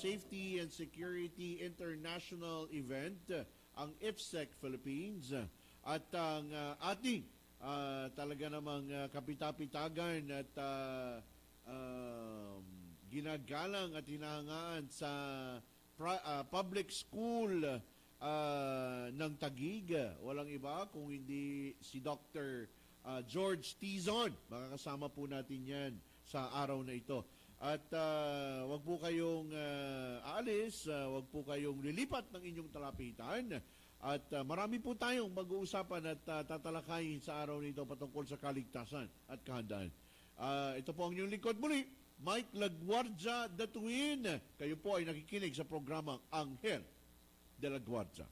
Safety and Security International Event, ang IFSEC Philippines, at ang ating talaga namang kapitapitagan at ginagalang at hinahangaan sa public school ng Taguig. Walang iba kung hindi si Dr. George Tizon. Makakasama po natin yan sa araw na ito. At wag po kayong aalis, wag po kayong lilipat ng inyong talapitan. At marami po tayong mag-uusapan at tatalakayin sa araw nito patungkol sa kaligtasan at kahandaan. Ito po ang inyong lingkod muli, Mike LaGuardia, Datuin. Kayo po ay nakikinig sa programang ANGHEL de la Guardia.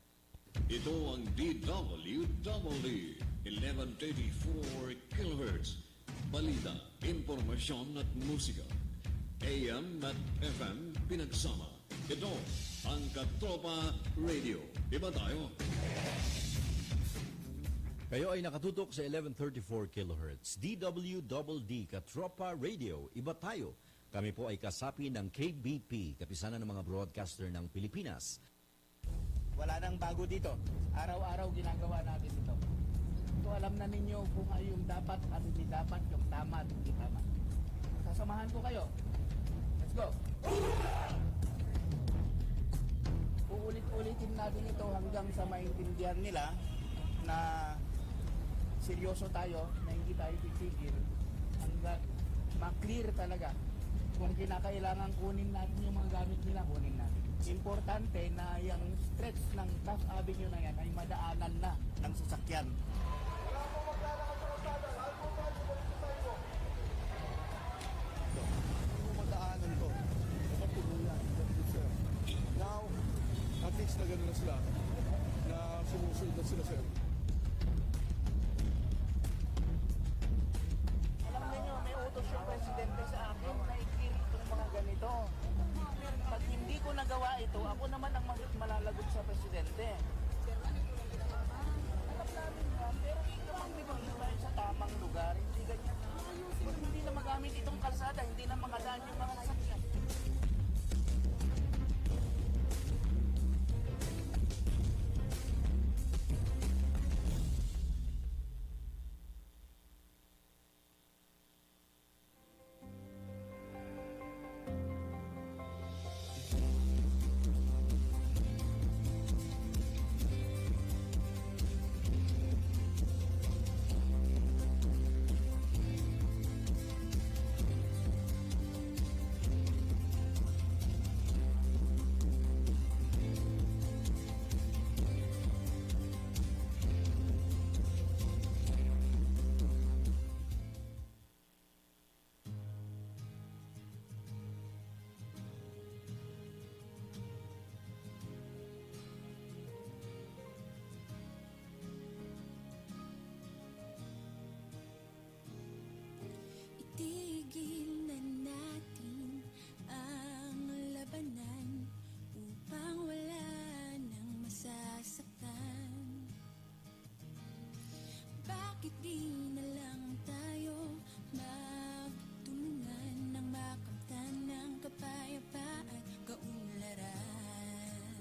Ito ang DWW 1134 kHz. Balita, impormasyon at musika. AM at FM pinagsama. Ito ang Katropa Radio. Iba tayo. Kayo ay nakatutok sa 1134 kHz. DWDD Katropa Radio. Iba tayo. Kami po ay kasapi ng KBP, kapisanan ng mga broadcaster ng Pilipinas. Wala nang bago dito. Araw-araw ginagawa natin ito. So alam na ninyo kung ano yung dapat at hindi dapat, yung tama at hindi tama. Sasamahan ko kayo. Let's go! Uulit-ulitin natin ito hanggang sa maintindihan nila na seryoso tayo, na hindi tayo titigil. Hanggang ma-clear talaga kung kinakailangan kunin natin yung mga gamit nila, kunin natin. Importante na yung stretch ng Taft Avenue na yan ay madaanan na ng sasakyan. Wala po maglalakad sa kalsada. Lahat po tayo sa balisay mo. Yung madaanan ko, nakatuluyan. Now, at least na gano'n na sila, na sumusunod na sila, sir. Alam niyo, may utos yung presidente sa akin na i-clear itong mga ganito. Pag hindi ko nagawa ito, ako naman ang malalagot sa presidente. Alam namin yan, pero ito ang bibigyan tayo sa tamang lugar. Hindi ganyan. Pag hindi na magamit itong kalsada, hindi na makadaan yung mga sasakyan. Itigil na natin ang labanan upang wala nang masasaktan. Bakit di na lang tayo magtulungan nang makamtan ng kapayapaan, kaunlaran?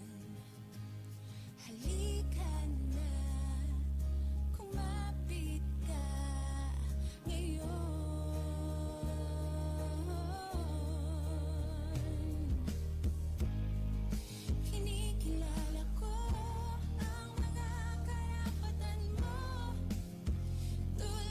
Halika na, kumapit ka ngayon. Kinikilala ko ang mga karapatan mo, tulad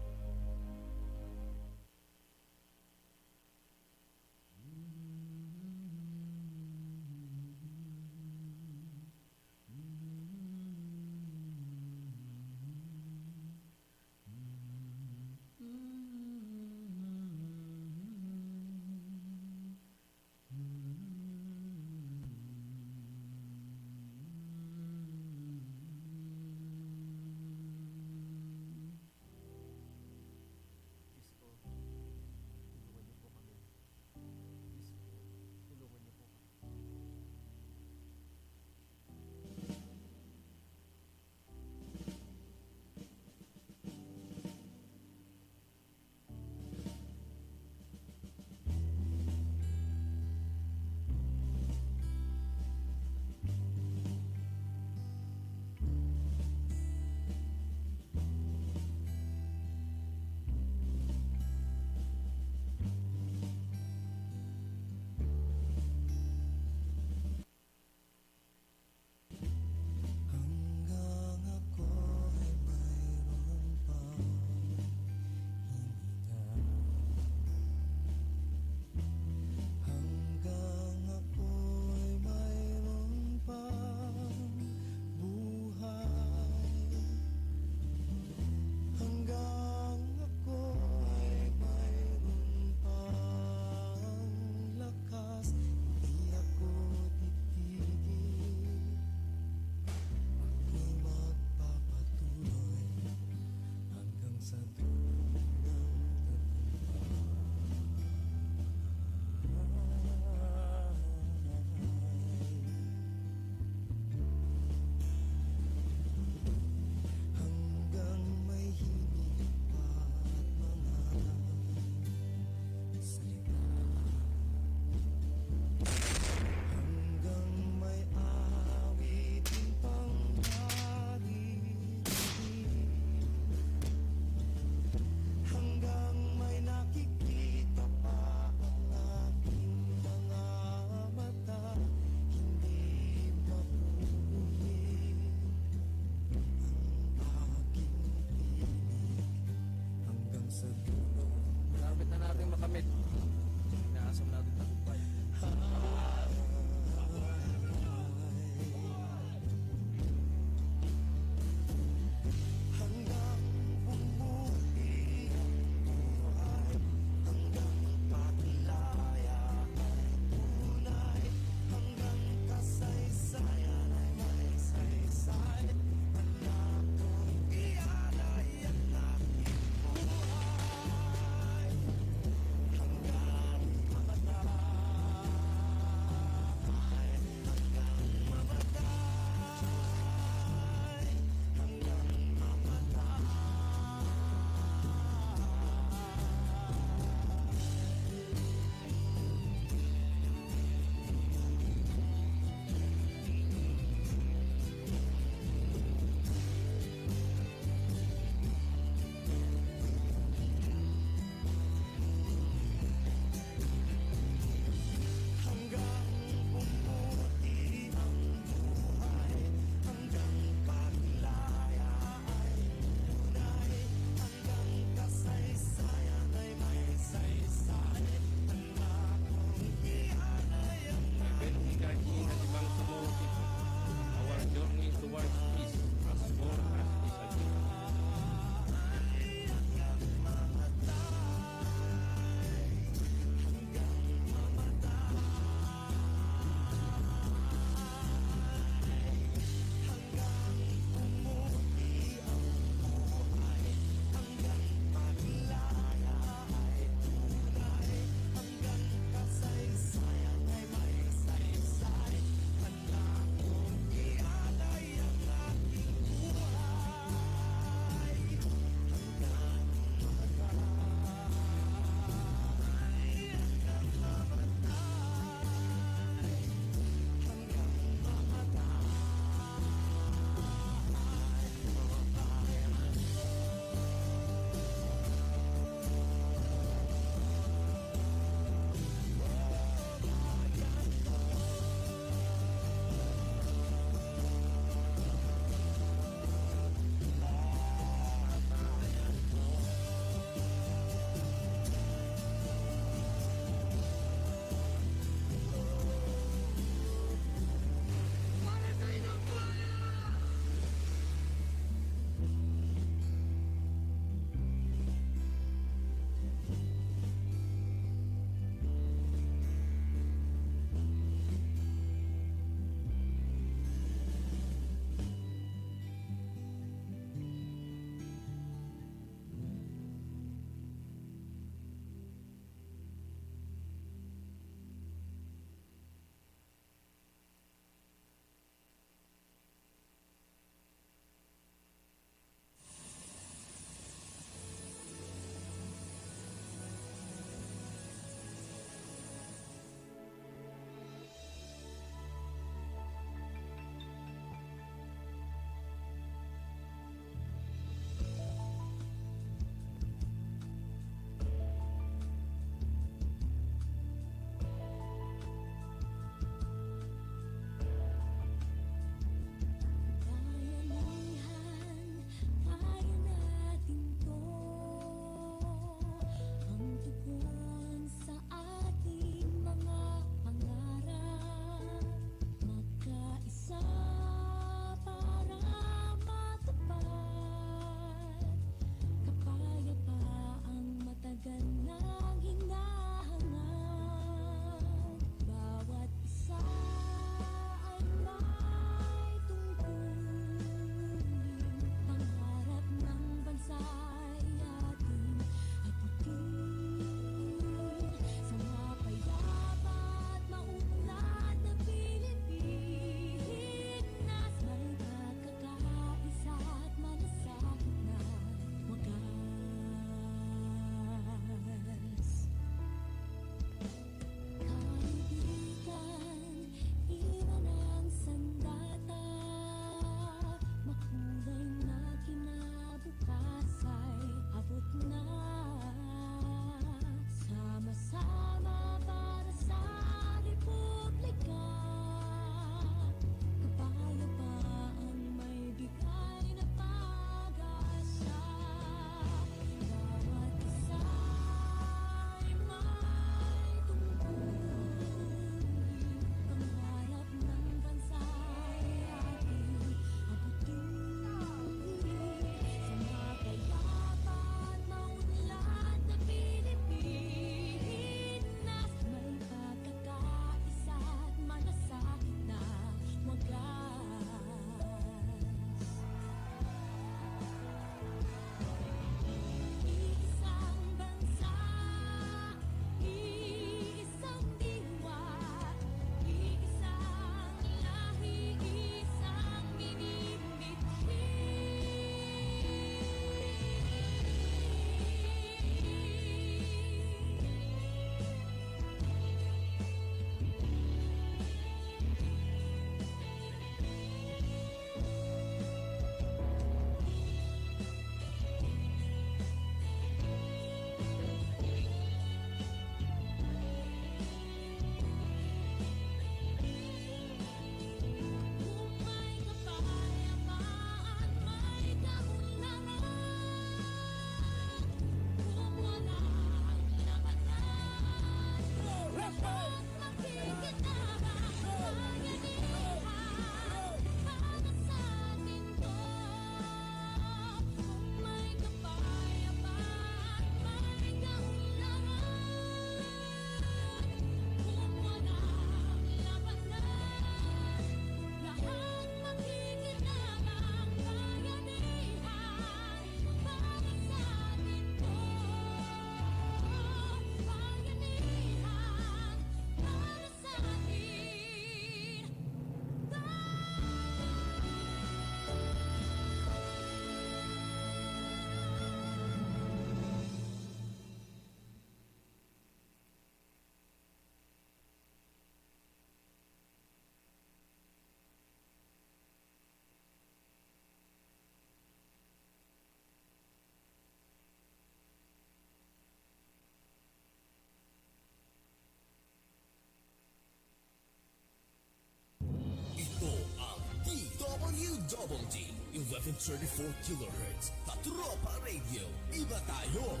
D, 1134 kilohertz. Katropa Radio, iba tayo!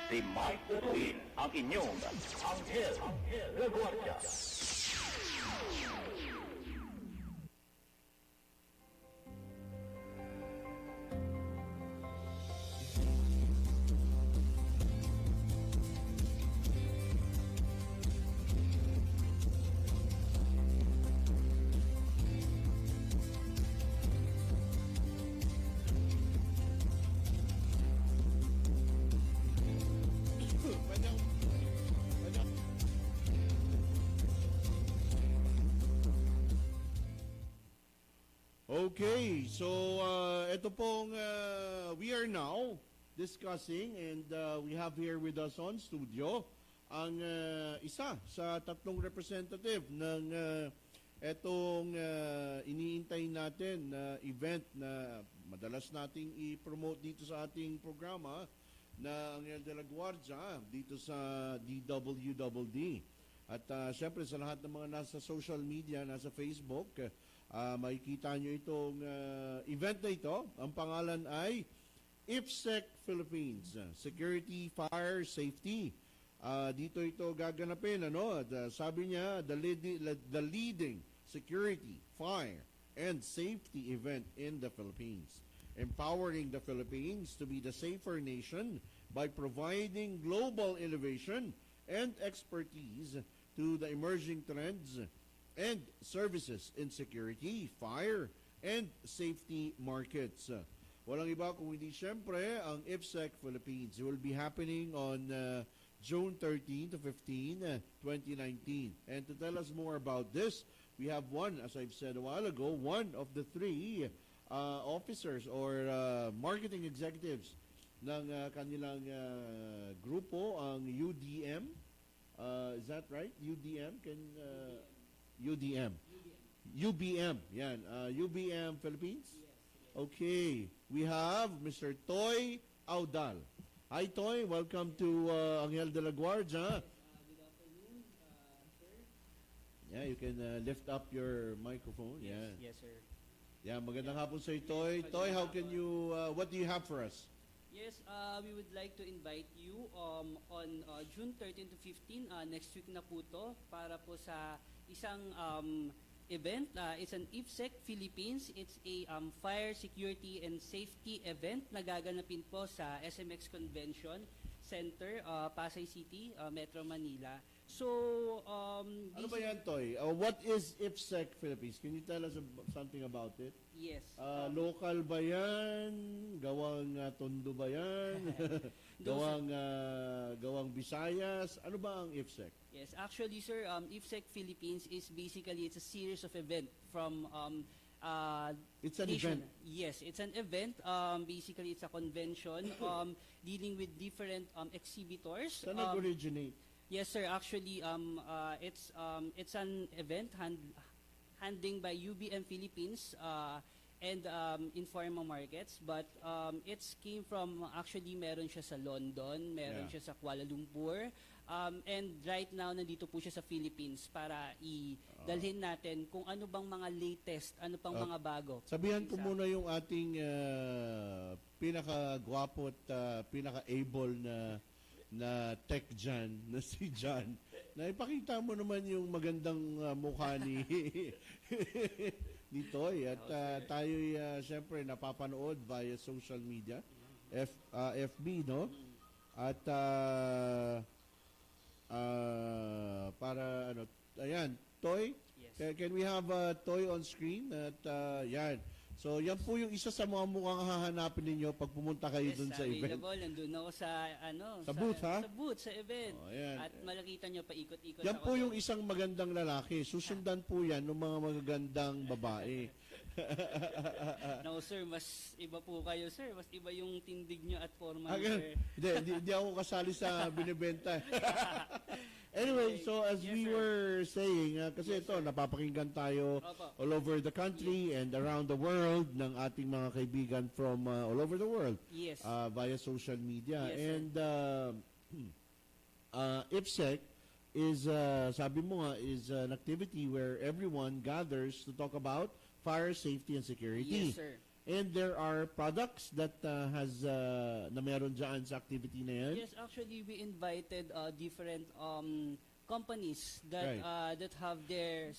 Si Mike Datuin, ang inyong Anghel de Guardia. Okay, so ito pong we are now discussing and we have here with us on studio ang isa sa tatlong representative ng etong iniintay natin na event na madalas nating i-promote dito sa ating programa na Anghel de la Guardia dito sa DWDD. At syempre sa lahat ng mga nasa social media, nasa Facebook, makikita nyo itong event na ito. Ang pangalan ay IFSEC Philippines, Security, Fire, Safety. Dito ito gaganapin, ano? Sabi niya, the leading security, fire, and safety event in the Philippines. Empowering the Philippines to be the safer nation by providing global innovation and expertise to the emerging trends and services in security, fire, and safety markets. Walang iba kung hindi siyempre ang IFSEC Philippines. It will be happening on June 13 to 15, 2019. And to tell us more about this, we have one, as I've said a while ago, one of the three officers or marketing executives ng kanilang grupo, ang UDM. Is that right? UDM? UDM. UBM. Yan. UBM Philippines? Okay. We have Mr. Toy Audal. Hi, Toy. Welcome to Anghel de la Guardia. Good afternoon, sir. Yeah, you can lift up your microphone. Yeah. Yes, sir. Yeah, magandang hapon sa'yo, Toy. Toy, how can you, what do you have for us? Yes, we would like to invite you on June 13 to 15, next week na po to, para po sa isang event. It's an IFSEC Philippines. It's a fire, security, and safety event na gaganapin po sa SMX Convention Center, Pasay City, Metro Manila. So, ano ba yan, Toy? What is IFSEC Philippines? Can you tell us something about it? Yes. Local ba yan? Gawang Tondo ba yan? Gawang Visayas? Ano ba ang IFSEC? Yes, actually, sir, IFSEC Philippines is basically, it's a series of event from it's an nation. event. Yes, it's an event. Basically, it's a convention dealing with different exhibitors. Saan nag-originate? Yes, sir. Actually, it's an event handling by UBM Philippines and Informa Markets, but it's came from, actually meron siya sa London, meron siya sa Kuala Lumpur, and right now nandito po siya sa Philippines para idalhin natin kung ano bang mga latest, ano pang mga bago. Sabihan ko muna yung ating pinaka-gwapo at pinaka-able na tech dyan, na si John, na ipakita mo naman yung magandang mukha ni ni Toy. At tayo'y siyempre napapanood via social media, FB, no? At para ano, ayan, Toy, Yes. can we have Toy on screen? At yan. So, yan po yung isa sa mga mukhang hahanapin ninyo pag pumunta kayo dun sa event. Available. Nandun ako sa, Sa booth, ha? Sa booth, sa event. Oh, ayan. At malakita nyo, paikot-ikot Yan ako po doon. yung isang magandang lalaki. Susundan po yan ng mga magagandang babae. No, sir, mas iba po kayo, sir. Mas iba yung tindig nyo at forma nyo, sir. Hindi ako kasali sa binibenta. Anyway, so as we were saying, kasi ito, napapakinggan tayo all over the country and around the world ng ating mga kaibigan from all over the world Yes. via social media. Yes, And IFSEC is, sabi mo nga, is an activity where everyone gathers to talk about fire safety and security. Yes, sir. And there are products that na meron dyan sa activity na yan? Yes, actually, we invited different companies that Right. that have their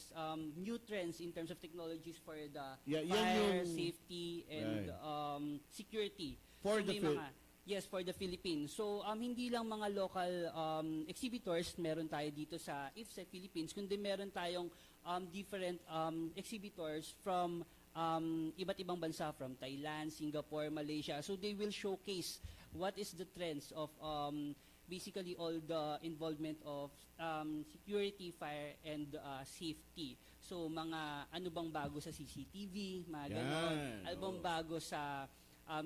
new trends in terms of technologies for the Yeah, yan fire yung- safety and security. For the may yes, for the Philippines. So hindi lang mga local exhibitors meron tayo dito sa IFSEC Philippines, kundi meron tayong different exhibitors from iba't ibang bansa, from Thailand, Singapore, Malaysia. So they will showcase what is the trends of basically all the involvement of security, fire, and safety. So mga ano bang bago sa CCTV, mga ganon. Yan, Ano bang bago sa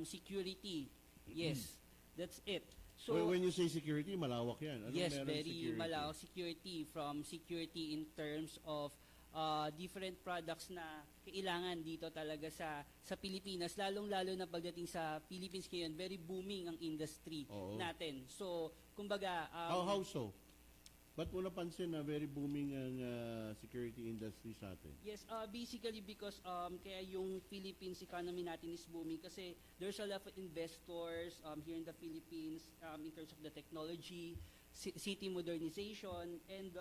security. Yes, that's it. So When you say security, malawak yan. Anong yes, meron very security? malawak security, from security in terms of different products na kailangan dito talaga sa Pilipinas, lalong-lalo na pagdating sa Philippines ngayon, very booming ang industry Oo. natin. So, kumbaga, How so? Ba't mo napansin na very booming ang security industry sa atin? yes, basically because kaya yung Philippines economy natin is booming kasi there's a lot of investors here in the Philippines in terms of the technology, city modernization, and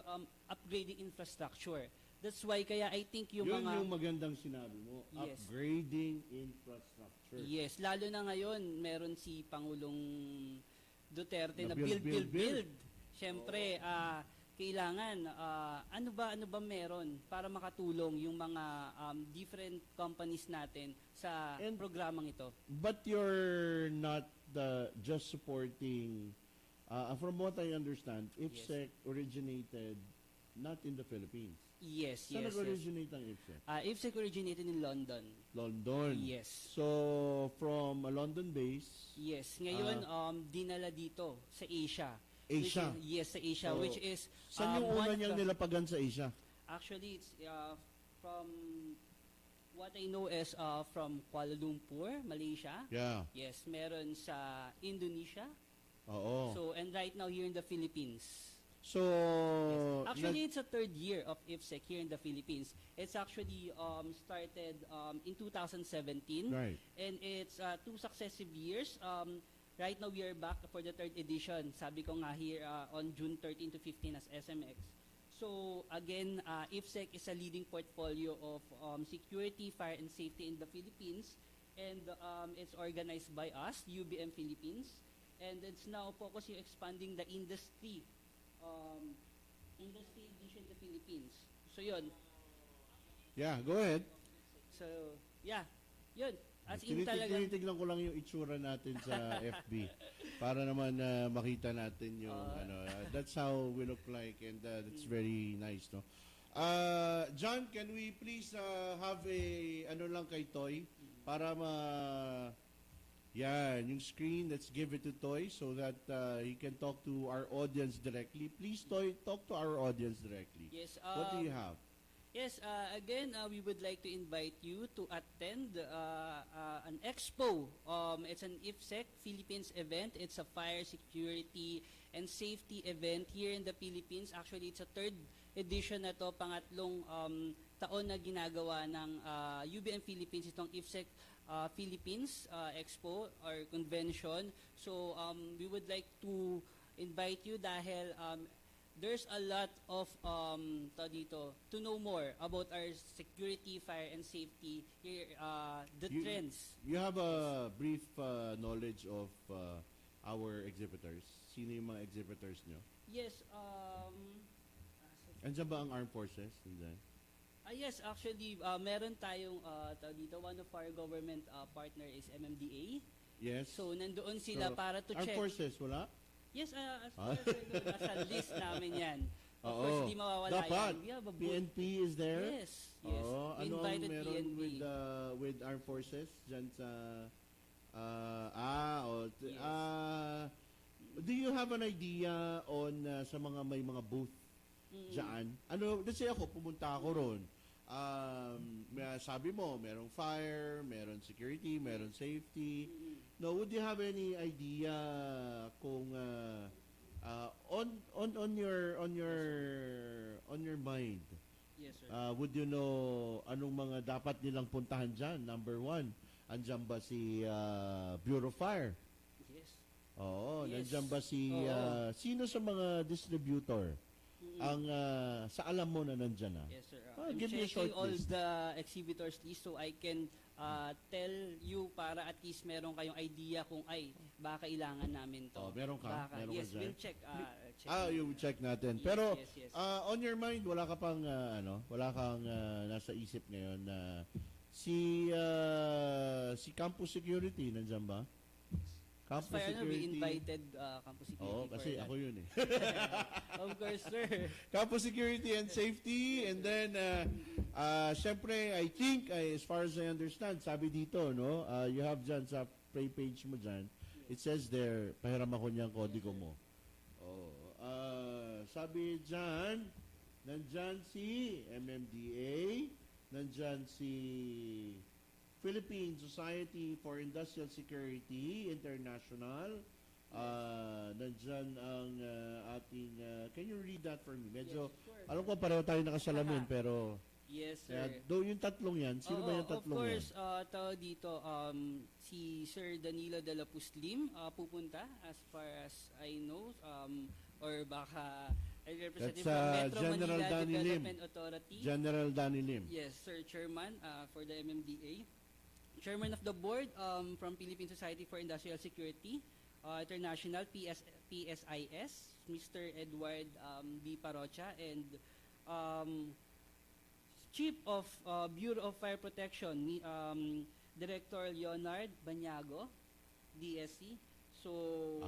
upgrading infrastructure. That's why kaya I think yung Yun mga yung magandang sinabi mo, Yes. upgrading infrastructure. yes, lalo na ngayon meron si Pangulong Duterte Na na build. Siyempre, kailangan ano ba meron para makatulong yung mga different companies natin sa programang ito. But you're not just supporting, from what I understand, IFSEC originated not in the Philippines. Yes, Saan yes, yes. nag-originate ang IFSEC? IFSEC originated in London. London. Yes. So, from a London base, Yes, ngayon dinala dito sa Asia. Asia? Yes, sa Asia, So, which is saan yung one una of niyang the- nilapagan sa Asia? Actually, it's from what I know is from Kuala Lumpur, Malaysia. Yeah. Yes, meron sa Indonesia. Oo. So, and right now here in the Philippines. So, Actually, it's a third year of IFSEC here in the Philippines. It's actually started in 2017. Right. And it's 2 successive years. Right now, we are back for the 3rd edition. Sabi ko nga here on June 13 to 15 as SMX. So, again, IFSEC is a leading portfolio of security, fire, and safety in the Philippines. And it's organized by us, UBM Philippines. And it's now focusing on expanding the industry edition in the Philippines. So yun. yeah, go ahead. So yeah, yun. As in talagang Tinitignan ko lang yung itsura natin sa FB para naman makita natin yung that's how we look like, and that's very nice, no? John, can we please have a ano lang kay Toy para yan, yung screen, let's give it to Toy so that he can talk to our audience directly. Please, Toy, talk to our audience directly. yes. What do you have? Yes, again, we would like to invite you to attend an expo. It's an IFSEC Philippines event. It's a fire security and safety event here in the Philippines. Actually, it's a 3rd edition na to, pangatlong taon na ginagawa ng UBM Philippines itong IFSEC Philippines Expo or Convention. So, we would like to invite you dahil there's a lot of to know more about our security, fire, and safety here, the trends. You have a brief knowledge of our exhibitors. Sino yung mga exhibitors nyo? Yes, Andiyan ba ang armed forces? Nandiyan? yes, actually, meron tayong one of our government partner is MMDA. Yes. So, nandoon sila para to armed check. forces, wala? Yes, as far as I know, nasa list namin yan. Of Oo. course, di mawawala Dapat. yan. We have a booth. PNP is there? Yes, yes. Oo. We Ano ang invited meron PNP. with armed forces dyan sa... Yes. Do you have an idea on sa mga may mga booth dyan? Ano, let's say ako, pumunta ako ron. Sabi mo, merong fire, meron security, meron safety. No, would you have any idea kung On your mind, Yes, sir. would you know anong mga dapat nilang puntahan dyan? Number one, andyan ba si Bureau of Fire? Yes. Oo, Yes. nandyan ba si Oo. sino sa mga distributor ang sa alam mo na nandyan na? Yes, sir. Ah, I'm give me a checking short all list. the exhibitors list so I can tell you para at least meron kayong idea kung ay baka kailangan namin to. Oh, meron ka? Baka. Meron ka Yes, dyan? we'll check. Yung check natin. Yes, Pero yes, yes. on your mind, wala ka pang wala kang nasa isip ngayon na si Campus Security nandyan ba? As far as we invited Campus Security Oo, for kasi that. ako yun eh. Of course, sir. Campus Security and Safety, and then syempre I think as far as I understand, sabi dito no, you have dyan sa page mo dyan, it says there, pahiram ako niyang kodigo mo. Sabi dyan, nandyan si MMDA, nandyan si Philippine Society for Industrial Security International, nandyan ang ating, can you read that for me? Medyo, Yes, of course. alam ko pareho tayo nakasalamin, pero Yes, sir. yung tatlong yan, sino ba yung tatlong of yan? course, tao dito, si Sir Danilo de la Puslim pupunta as far as I know, or baka a representative That's, from Metro General Manila Danny Lim. Development Authority. General Danny Lim. Yes, Sir Chairman for the MMDA. Chairman of the Board from Philippine Society for Industrial Security, International PSIS, Mr. Edward B. Parocha, and Chief of Bureau of Fire Protection, Director Leonard Banyago, DSC. So,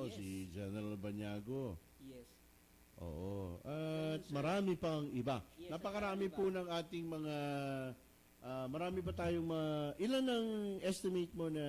yes. Si General Banyago. Yes. Oo. At marami pang iba. Yes, Napakarami marami po ng ating mga marami ba tayong ilan ang estimate mo na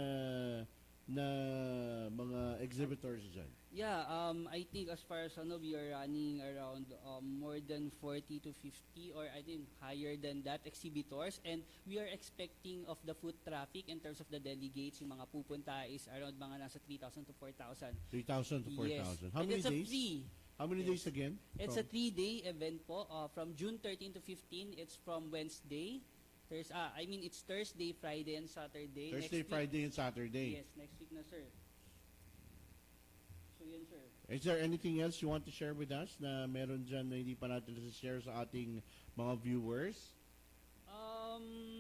mga exhibitors dyan? Yeah, I think as far as we are running around more than 40 to 50 or I think higher than that exhibitors, and we are expecting of the foot traffic in terms of the delegates, yung mga pupunta is around mga nasa 3,000 to 4,000. 3,000 to 4,000. Yes. How And many it's days? A free. How many Yes. days again? It's a 3-day event po from June 13 to 15. It's from Wednesday. It's Thursday, Friday, and Saturday. Thursday, Next Friday, and Saturday. Week, yes, next week na, sir. So, yan, sir. Is there anything else you want to share with us na meron dyan na hindi pa natin share sa ating mga viewers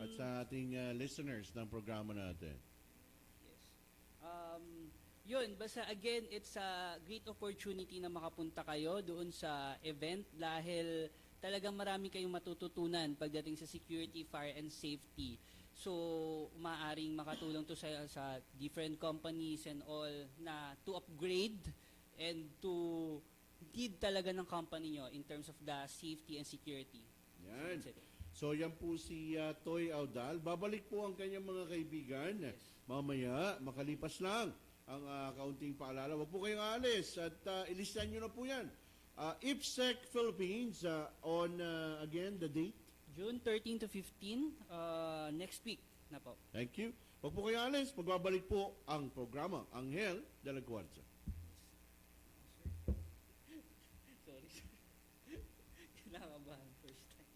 at sa ating listeners ng programa natin? Yes. Yun, basta again, it's a great opportunity na makapunta kayo doon sa event dahil talagang marami kayong matututunan pagdating sa security, fire, and safety. So, maaaring makatulong to sa different companies and all na to upgrade and to lead talaga ng company nyo in terms of the safety and security. Yan. That's it. So yan po si Toy Audal. Babalik po ang kanyang mga kaibigan. Yes. Mamaya, makalipas lang ang kaunting paalala. Huwag po kayong alis at ilistan nyo na po yan. IPSEC Philippines on, again, the date? June 13 to 15, next week na po. Thank you. Huwag po kayong alis. Magbabalik po ang programa Anghel de la Guardia. Sorry, sir. Kinakabahan first time.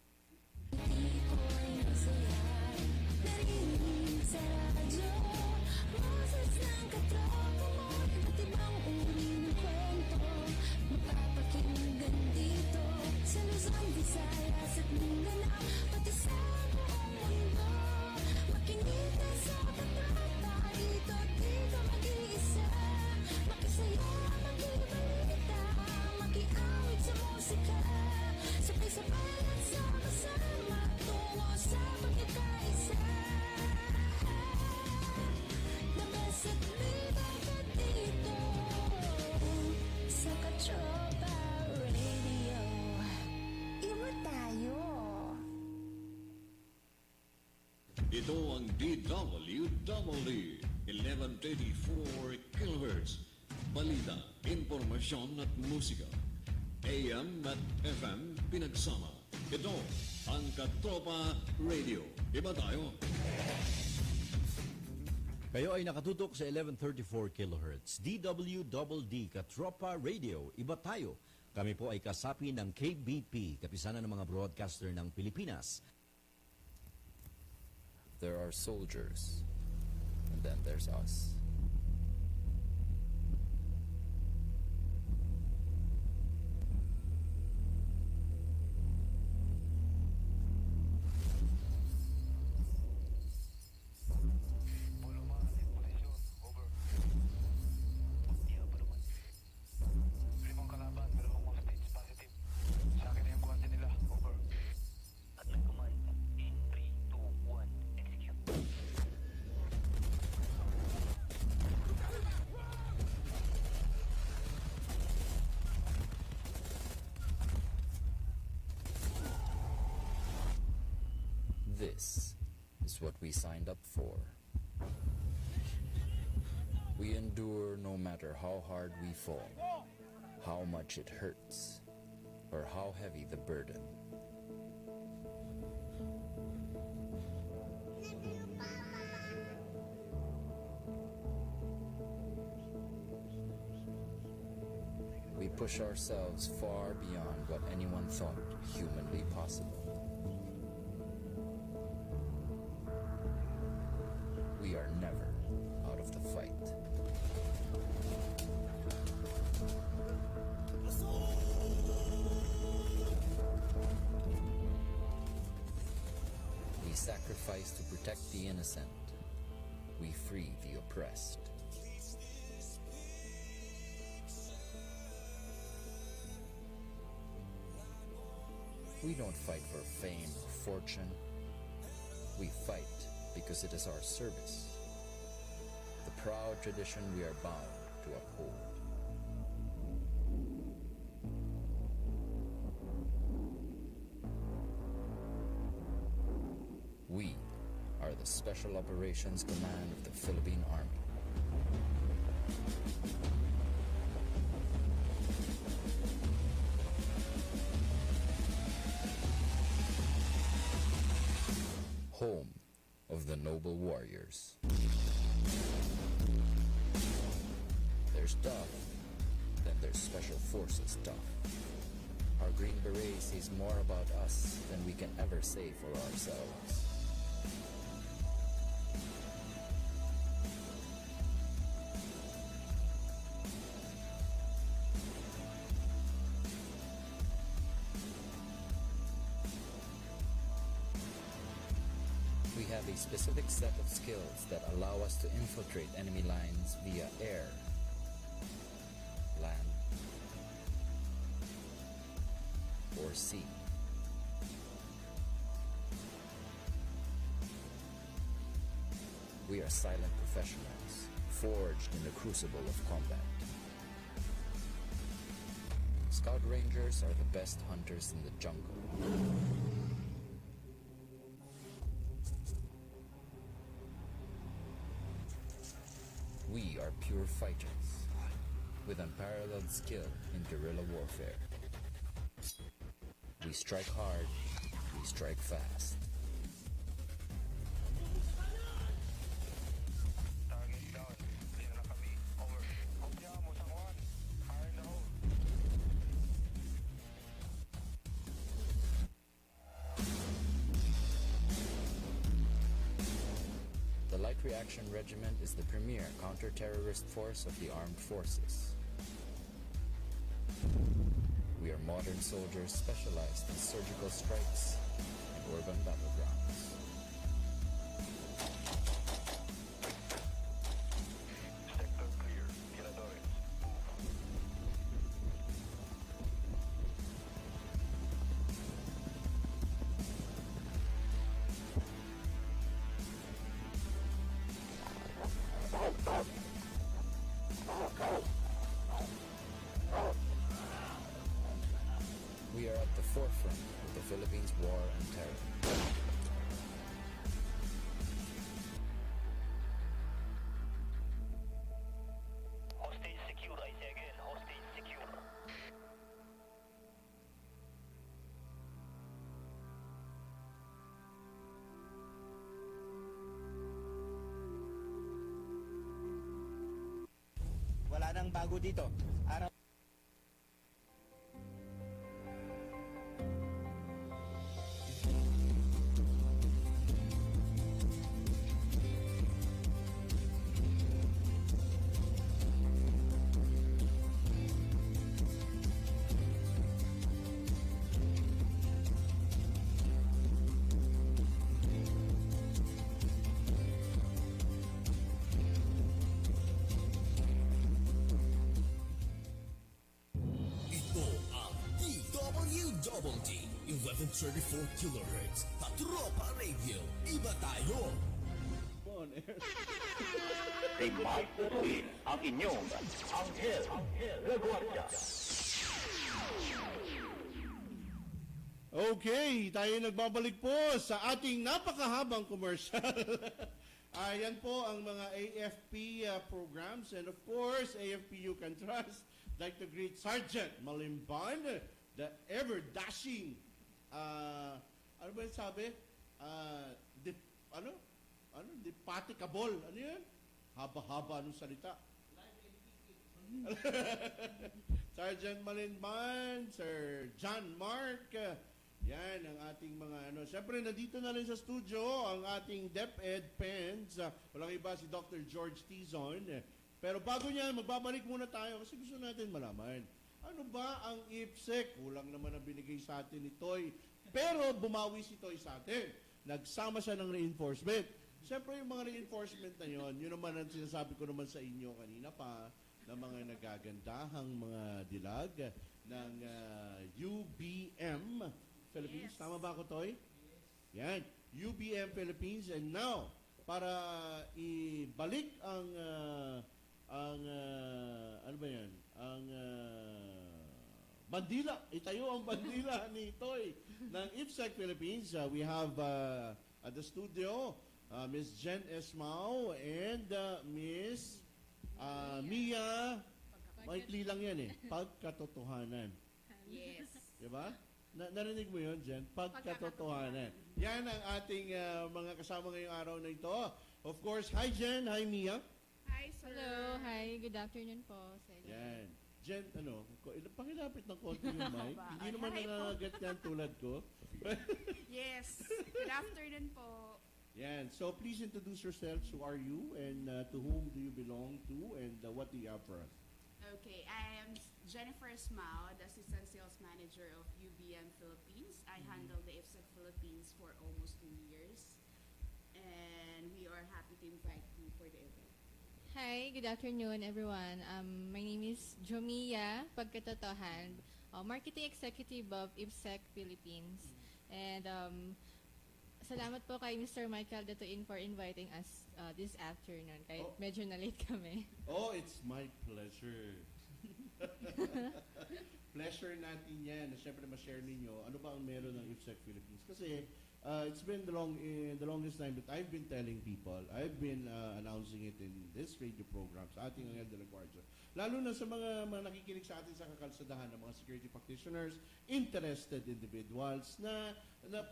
Narinig sa radyo, boses ng katropa mo, iba't ibang uri ng kwento, mapapakinggan dito, sa Luzon, Visayas at Mindanao, pati sa buong mundo. Makinig ka sa katropa, dito at dito mag-iisa, makisaya, mag-ibalita, makiawit sa musika, sabay-sabay at sama-sama, tungo sa pagkakaisa. The best at live ka dito sa Katropa Radio. Iba tayo. Ito ang DWW 1134 kHz. Balita, impormasyon at musika. AM at FM pinagsama. Ito ang Katropa Radio. Iba tayo. Kayo ay nakatutok sa 1134 kHz. DWDD Katropa Radio, iba tayo. Kami po ay kasapi ng KBP, kapisanan ng mga broadcaster ng Pilipinas. There are soldiers, and then there's us. This is what we signed up for. We endure no matter how hard we fall, how much it hurts, or how heavy the burden. We push ourselves far beyond what anyone thought humanly possible. We are never out of the fight. We sacrifice to protect the innocent. We free the oppressed. We don't fight for fame or fortune. We fight because it is our service, the proud tradition we are bound to uphold. We are the Special Operations Command of the Philippine Army. Home of the noble warriors. There's tough, then there's Special Forces tough. Our Green Beret says more about us than we can ever say for ourselves. We have a specific set of skills that allow us to infiltrate enemy lines via air, land, or sea. We are silent professionals, forged in the crucible of combat. Scout Rangers are the best hunters in the jungle. We are pure fighters, with unparalleled skill in guerrilla warfare. We strike hard, we strike fast. Target down. Dito na kami. Over. Kopya mo sa kuwan. Fire in the hole. The Light Reaction Regiment is the premier counter-terrorist force of the armed forces. We are modern soldiers specialized in surgical strikes and urban battlegrounds. Sector clear. Tiradores. Move. We are at the forefront of the Philippines' war on terror. ang bago dito. Araw Ito ang DWDD 1134 kHz Katropa Radio. Iba tayo. On air. Si Mike Datuin, ang inyong Anghel, the Guardia. Okay, tayo nagbabalik po sa ating napakahabang commercial. Ayan po ang mga AFP programs, and of course, AFP You Can Trust. Like to greet Sergeant Malimban, the ever-dashing, ano ba yung sabi? Depaticable. Ano yun? Haba-haba anong salita. Sergeant Malimban, Sir John Mark, yan ang ating mga ano. Siyempre, nandito na rin sa studio ang ating DepEd Pens. Walang iba si Dr. George Tizon. Pero bago niya, magbabalik muna tayo kasi gusto natin malaman. Ano ba ang IPSEC? Kulang naman ang binigay sa atin ni Toy. Pero bumawi si Toy sa atin. Nagsama siya ng reinforcement. Siyempre, yung mga reinforcement na yun naman ang sinasabi ko naman sa inyo kanina pa, na mga nagagandahang mga dilag ng UBM Philippines. Yes. Tama ba ako, Toy? Yes. Yan. UBM Philippines. And now, para ibalik ang ano ba yan? Ang bandila. Itayo ang bandila ni Toy ng IPSEC Philippines. We have at the studio Miss Jen Esmao and Miss Mia. Maikli lang yan eh. Pagkatotohanan. Yes. Diba? Narinig mo yun, Jen? Pagkatotohanan. Yan ang ating mga kasama ngayong araw na ito. Of course, hi Jen, hi Mia. Hi, sir. Hello, hi, good afternoon po sa inyo. Yan. Jen, pakilapit ng konti yung mic. Hindi naman nangangagat yan tulad ko. Yes. Good afternoon po. Yan. So please introduce yourselves. Who are you and to whom do you belong to and what do you have for us? Okay, I am Jennifer Smao, the Assistant Sales Manager of UBM Philippines. I handle the IPSEC Philippines for almost 2 years. And we are happy to invite you for the event. Hi, good afternoon everyone. My name is Jomia Pagkatotohan, Marketing Executive of IPSEC Philippines. And salamat po kay Mr. Michael Datuin for inviting us this afternoon. Kahit medyo na-late kami. Oh, it's my pleasure. Pleasure natin yan na syempre ma-share ninyo ano ba ang meron ng IPSEC Philippines. Kasi it's been the longest time that I've been telling people, I've been announcing it in this radio program sa ating Anghel de la Guardia. Lalo na sa mga nakikinig sa atin sa kakalsadahan ng mga security practitioners, interested individuals na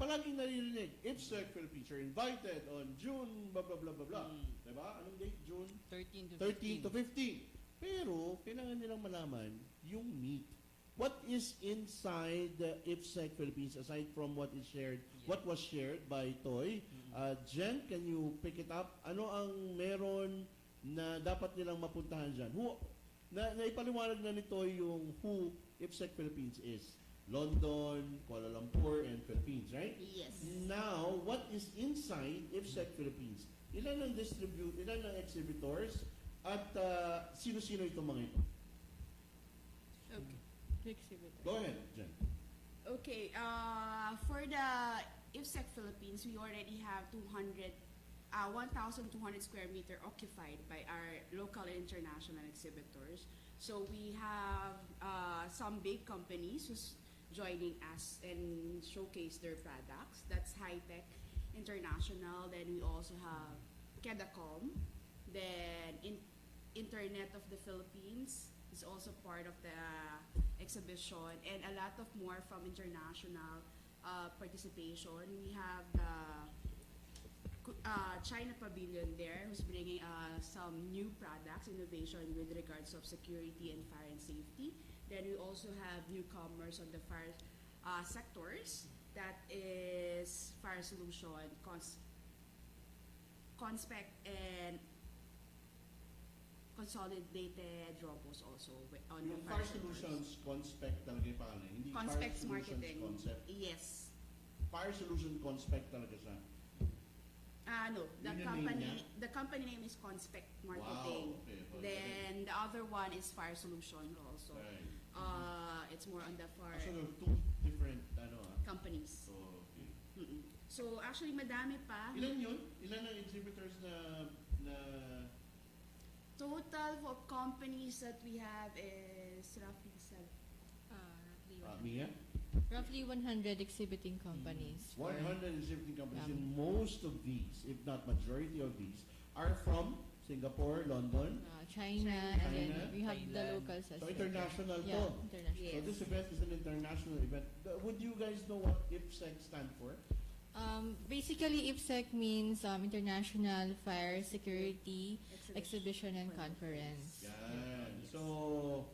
palaging naririnig, IPSEC Philippines are invited on June, blah, blah, blah, blah, blah. Diba? Anong date? June? 13 to 15. Pero, kailangan nilang malaman yung meat. What is inside the IPSEC Philippines aside from what is shared, what was shared by Toy? Jen, can you pick it up? Ano ang meron na dapat nilang mapuntahan dyan? Naipaliwanag na ni Toy yung who IPSEC Philippines is. London, Kuala Lumpur, and Philippines, right? Yes. Now, what is inside IPSEC Philippines? Ilan ang exhibitors, at sino-sino itong mga ito? Okay. Go ahead, Jen. Okay, for the IPSEC Philippines, we already have 1,200 square meter occupied by our local and international exhibitors. So we have some big companies who's joining us and showcase their products. That's High-Tech International. Then we also have Kedacom. Then Internet of the Philippines is also part of the exhibition, and a lot of more from international participation. We have the China Pavilion there, who's bringing some new products, innovation with regards of security and fire and safety. Then we also have newcomers on the fire sectors. That is Fire Solution, Conspect, and Consolidated Robos also on Yung the Fire sectors. Solutions Conspect talaga yung pangalan, hindi Conspects Fire Solutions Marketing. Concept. Yes. Fire Solution Conspect talaga siya. No, the Yun yung name company name is Conspect Marketing. Wow, okay. Then the other one is Fire Solution also. Right. It's more on the fire So, two different, companies. So, okay. So actually madami pa. Ilan yun? Ilan ang exhibitors na Total of companies that we have is roughly Mia? Roughly 100 exhibiting companies. 100 exhibiting companies, Yeah. and most of these, if not majority of these, are from Singapore, London. China, and then we have the Thailand. locals as So well. international Yeah, to. international. So this event is an international event. Would you guys know what IPSEC stand for? Basically, IPSEC means International Fire Security Exhibition and Conference. Yan. So,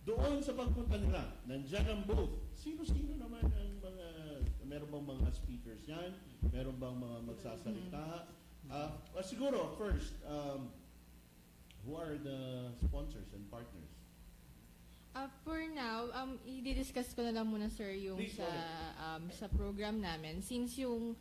doon sa pagpunta nila, nandyan ang booth. Sino-sino naman ang mga, meron bang mga speakers yan? Meron bang mga magsasalita? Siguro, first, who are the sponsors and partners? For now, i-discuss ko na lang muna, sir, yung Please, sa program namin. Since yung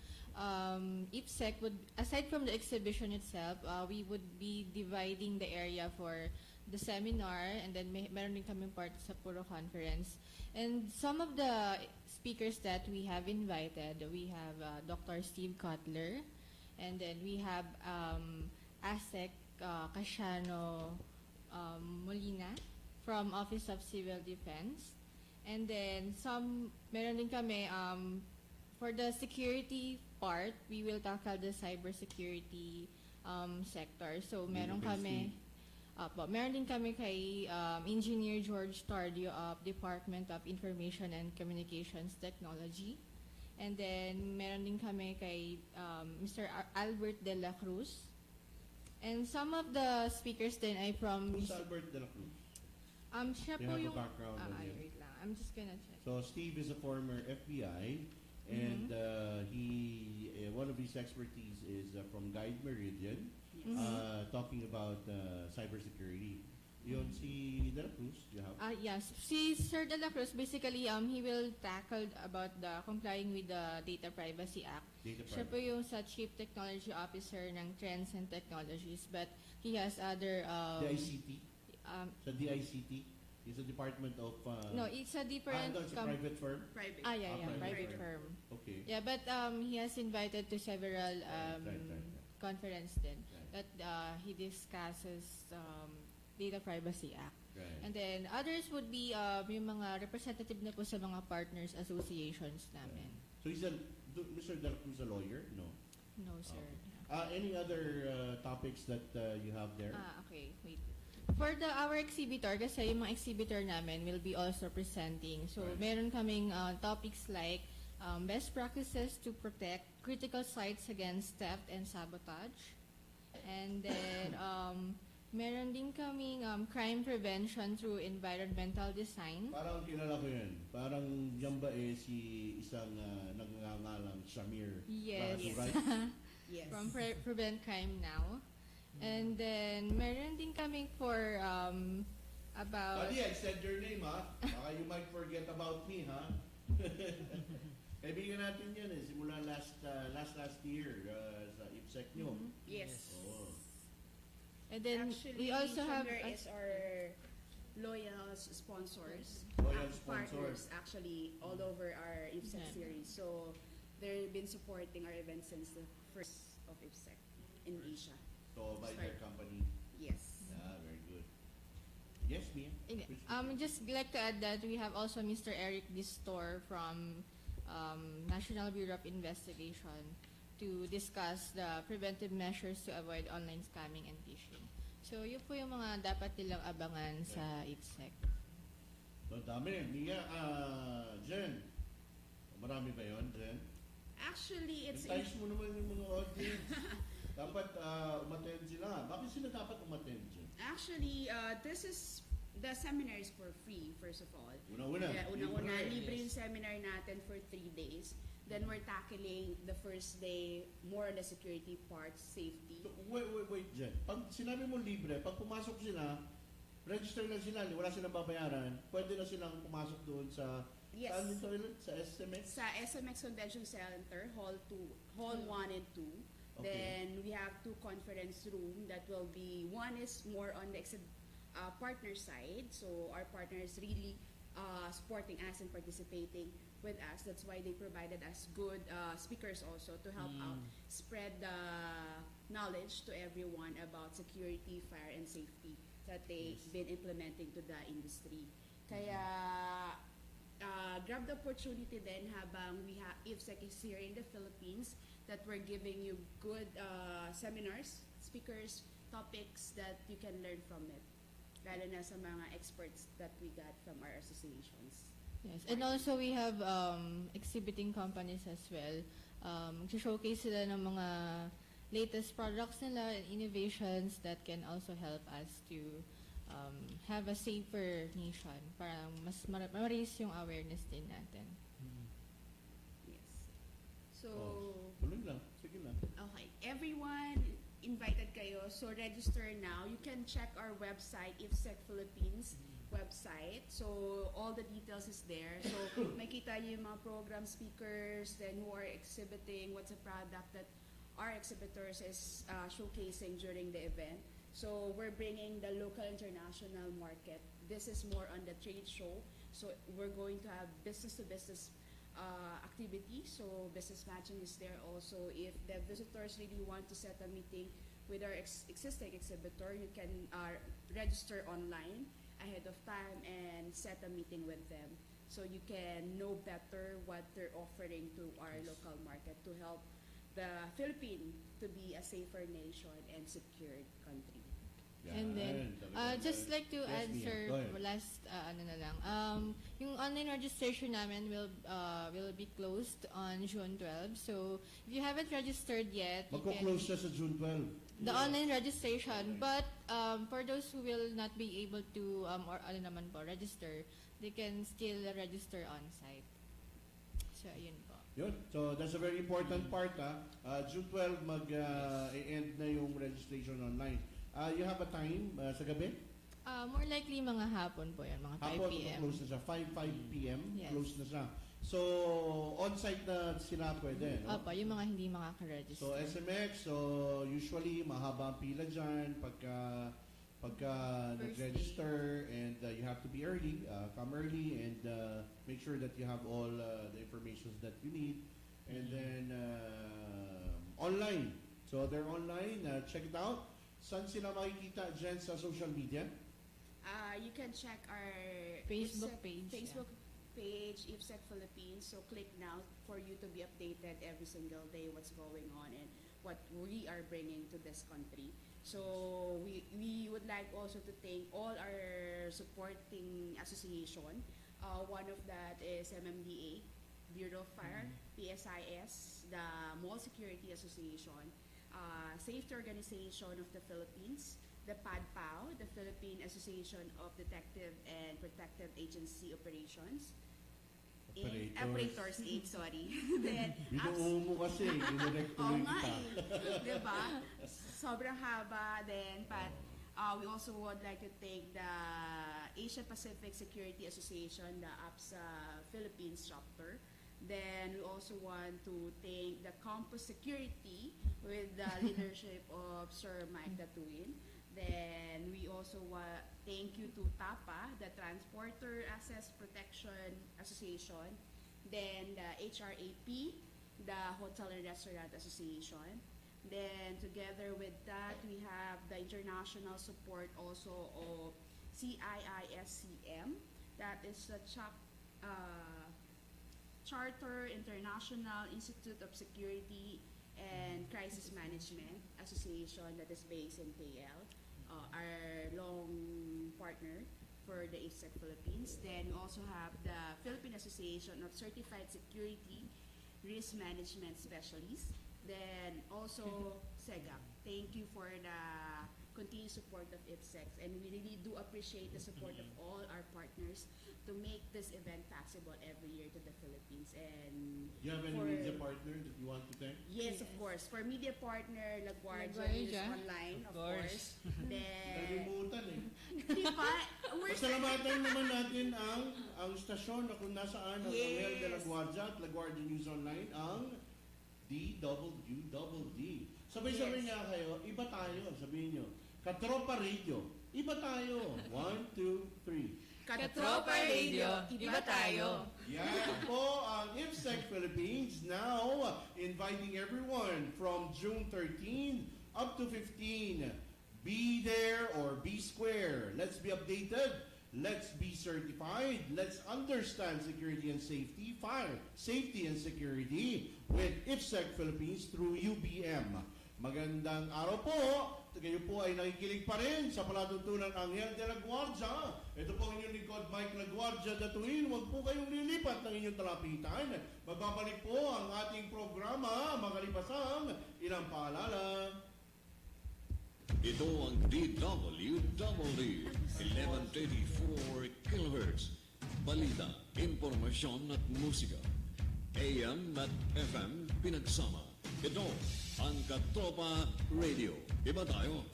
IPSEC would, aside from the exhibition itself, we would be dividing the area for the seminar, and then meron din kaming part sa puro conference. And some of the speakers that we have invited, we have Dr. Steve Cutler, and then we have ASEC Casiano Molina from Office of Civil Defense. And then meron din kami, for the security part, we will tackle the cybersecurity sector. So meron din kami kay Engineer George Tardio of Department of Information and Communications Technology. And then meron din kami kay Mr. Albert De La Cruz. And some of the speakers din ay from... Who's Albert De La Cruz? Siya You po have a yung... background on him. wait lang. I'm just gonna check. So Steve is a former FBI, and one of his expertise is from Guide Meridian, talking about cybersecurity. Yun si De La Cruz, you have? Yes. Si Sir De La Cruz, basically, he will tackle about the complying with the Data Privacy Act. Siya po yung sa Chief Technology Officer ng Trends and Technologies, but he has other... DICT? Sa DICT? It's a department of... no, it's a different... it's a private firm? Private. Private firm. Okay. Yeah, but he has invited to several Right. conference din that he discusses Data Privacy Act. Right. And then others would be yung mga representative na po sa mga partners associations namin. So Mr. De La Cruz a lawyer? No. No, sir. Any other topics that you have there? Okay. Wait. For our exhibitor, kasi yung mga exhibitor namin will be also presenting. So, meron kaming topics like best practices to protect critical sites against theft and sabotage. And then, meron din kaming crime prevention through environmental design. Parang kilala ko yun. Parang yan ba si isang nagngangalang Shamir? Yes. Right? Yes. From Prevent Crime Now. And then, meron din kaming for about... Buddy, I said your name, ha? Baka you might forget about me, ha? Kaibigan natin yan, simula last year sa IPSEC nyo. Yes. Oh. And then, Actually, we also have... Shamir is our loyal sponsors. Loyal sponsor. Partners, actually, all over our IPSEC series. So, they've been supporting our event since the first of IPSEC in Asia. So, by their company? Yes. Very good. Yes, Mia? Just like to add that we have also Mr. Eric Distor from National Bureau of Investigation to discuss the preventive measures to avoid online scamming and phishing. So, yun po yung mga dapat nilang abangan sa IPSEC. So, dami. Mia, Jen, marami ba yun, Jen? Actually, it's Entice mo naman yung mga audience. Dapat umattend sila. Bakit sila dapat umattend dyan? Actually, the seminar is for free, first of all. Una-una. Yeah, una-una. Libre. Libre yung seminar natin for 3 days. Then we're tackling the first day more on the security part, safety. So, wait dyan. Pag sinabi mo libre, pag pumasok sila, register lang sila, wala silang babayaran, pwede na silang pumasok doon sa Yes. saan yung toilet? Sa SMX? Sa SMX Convention Center, Hall 1 and 2. Okay. Then we have 2 conference room that will be, one is more on the partner side. So our partners really supporting us and participating with us. That's why they provided us good speakers also to help out spread the knowledge to everyone about security, fire, and safety that they've been implementing to the industry. Kaya grab the opportunity then habang we have IFSEC is here in the Philippines that we're giving you good seminars, speakers, topics that you can learn from it. Lalo na sa mga experts that we got from our associations. Yes, and also we have exhibiting companies as well. Showcase sila ng mga latest products nila and innovations that can also help us to have a safer nation para mas ma-raise yung awareness din natin. Yes. So, Tuloy lang. Sige lang. okay. Everyone invited kayo. So, register now. You can check our website, IFSEC Philippines website. So, all the details is there. So, makita niyo yung mga program speakers, then who are exhibiting, what's a product that our exhibitors is showcasing during the event. So, we're bringing the local international market. This is more on the trade show. So, we're going to have business-to-business activity. So, business matching is there also. If the visitors really want to set a meeting with our existing exhibitor, you can register online ahead of time and set a meeting with them. So, you can know better what they're offering to our local market to help the Philippines to be a safer nation and secured country. And then, just like to answer last, yung online registration namin will be closed on June 12. So, if you haven't registered yet, Magko-close siya sa June 12. the online registration. But for those who will not be able to register, they can still register on site. So, yun po. Yun. So, that's a very important part. June 12, mag-end na yung registration online. You have a time sa gabi? More likely mga hapon po yan, mga 5 Hapon, p.m. close na siya. 5 p.m. Yes. Close na siya. So, on-site na sila pwede, no? Opo, yung mga hindi makaka-register. So, SMX, so usually mahaba ang pila dyan pagka nag-register, and you have to be early, come early, and make sure that you have all the information that you need. And then, online. So, they're online. Check it out. Saan sila makikita dyan sa social media? You can check our Facebook page, IFSEC Philippines. So click now for you to be updated every single day what's going on and what we are bringing to this country. So we would like also to thank all our supporting association. One of that is MMDA, Bureau of Fire, PSIS, the Mall Security Association, Safety Organization of the Philippines, the PADPAO, the Philippine Association of Detective and Protective Agency Operations, Operators Aid, sorry. Then, Binuo mo kasi, dinirect oo tuloy nga kita. Diba? Sobrang haba. Then, we also would like to thank the Asia Pacific Security Association, the APSA Philippines chapter. Then we also want to thank the Campus Security with the leadership of Sir Mike Datuin. Then we also thank you to TAPA, the Transporter Access Protection Association. Then the HRAP, the Hotel and Restaurant Association. Then together with that, we have the international support also of CIISCM. That is the Charter International Institute of Security and Crisis Management Association that is based in KL, our long partner for the IFSEC Philippines. Then we also have the Philippine Association of Certified Security risk management specialist. Then also SEGAC. Thank you for the continued support of IPSEC, and we really do appreciate the support of all our partners to make this event possible every year to the Philippines. And Do you have any for- media partner that you want to thank? Yes, of course. For media partner, LaGuardia News LaGuardia. Online, of course. course. Then, Nalimutan eh. di ba? We're Pasalamatan naman natin ang stasyon na kung nasaan ang Yes. ANGHEL de la Guardia at LaGuardia News Online, ang DWDD. Sabay-sabay Yes. nga kayo, iba tayo, sabihin nyo. Katropa Radio, iba tayo. 1, 2, 3. Katropa Radio, iba tayo. Yan po ang IPSEC Philippines now inviting everyone from June 13 up to 15. Be there or be square. Let's be updated. Let's be certified. Let's understand security and safety, fire, safety and security with IPSEC Philippines through UBM. Magandang araw po. Kayo po ay nakikinig pa rin sa palatuntunan ANGHEL de la Guardia. Ito po ang inyong lingkod, Mike LaGuardia Datuin. Huwag po kayong lilipat ng inyong talapitan. Magbabalik po ang ating programa makalipas ilang paalala. Ito ang DWD 1134 kHz. Balita, impormasyon at musika. AM at FM pinagsama. Ito ang Katropa Radio. Iba tayo.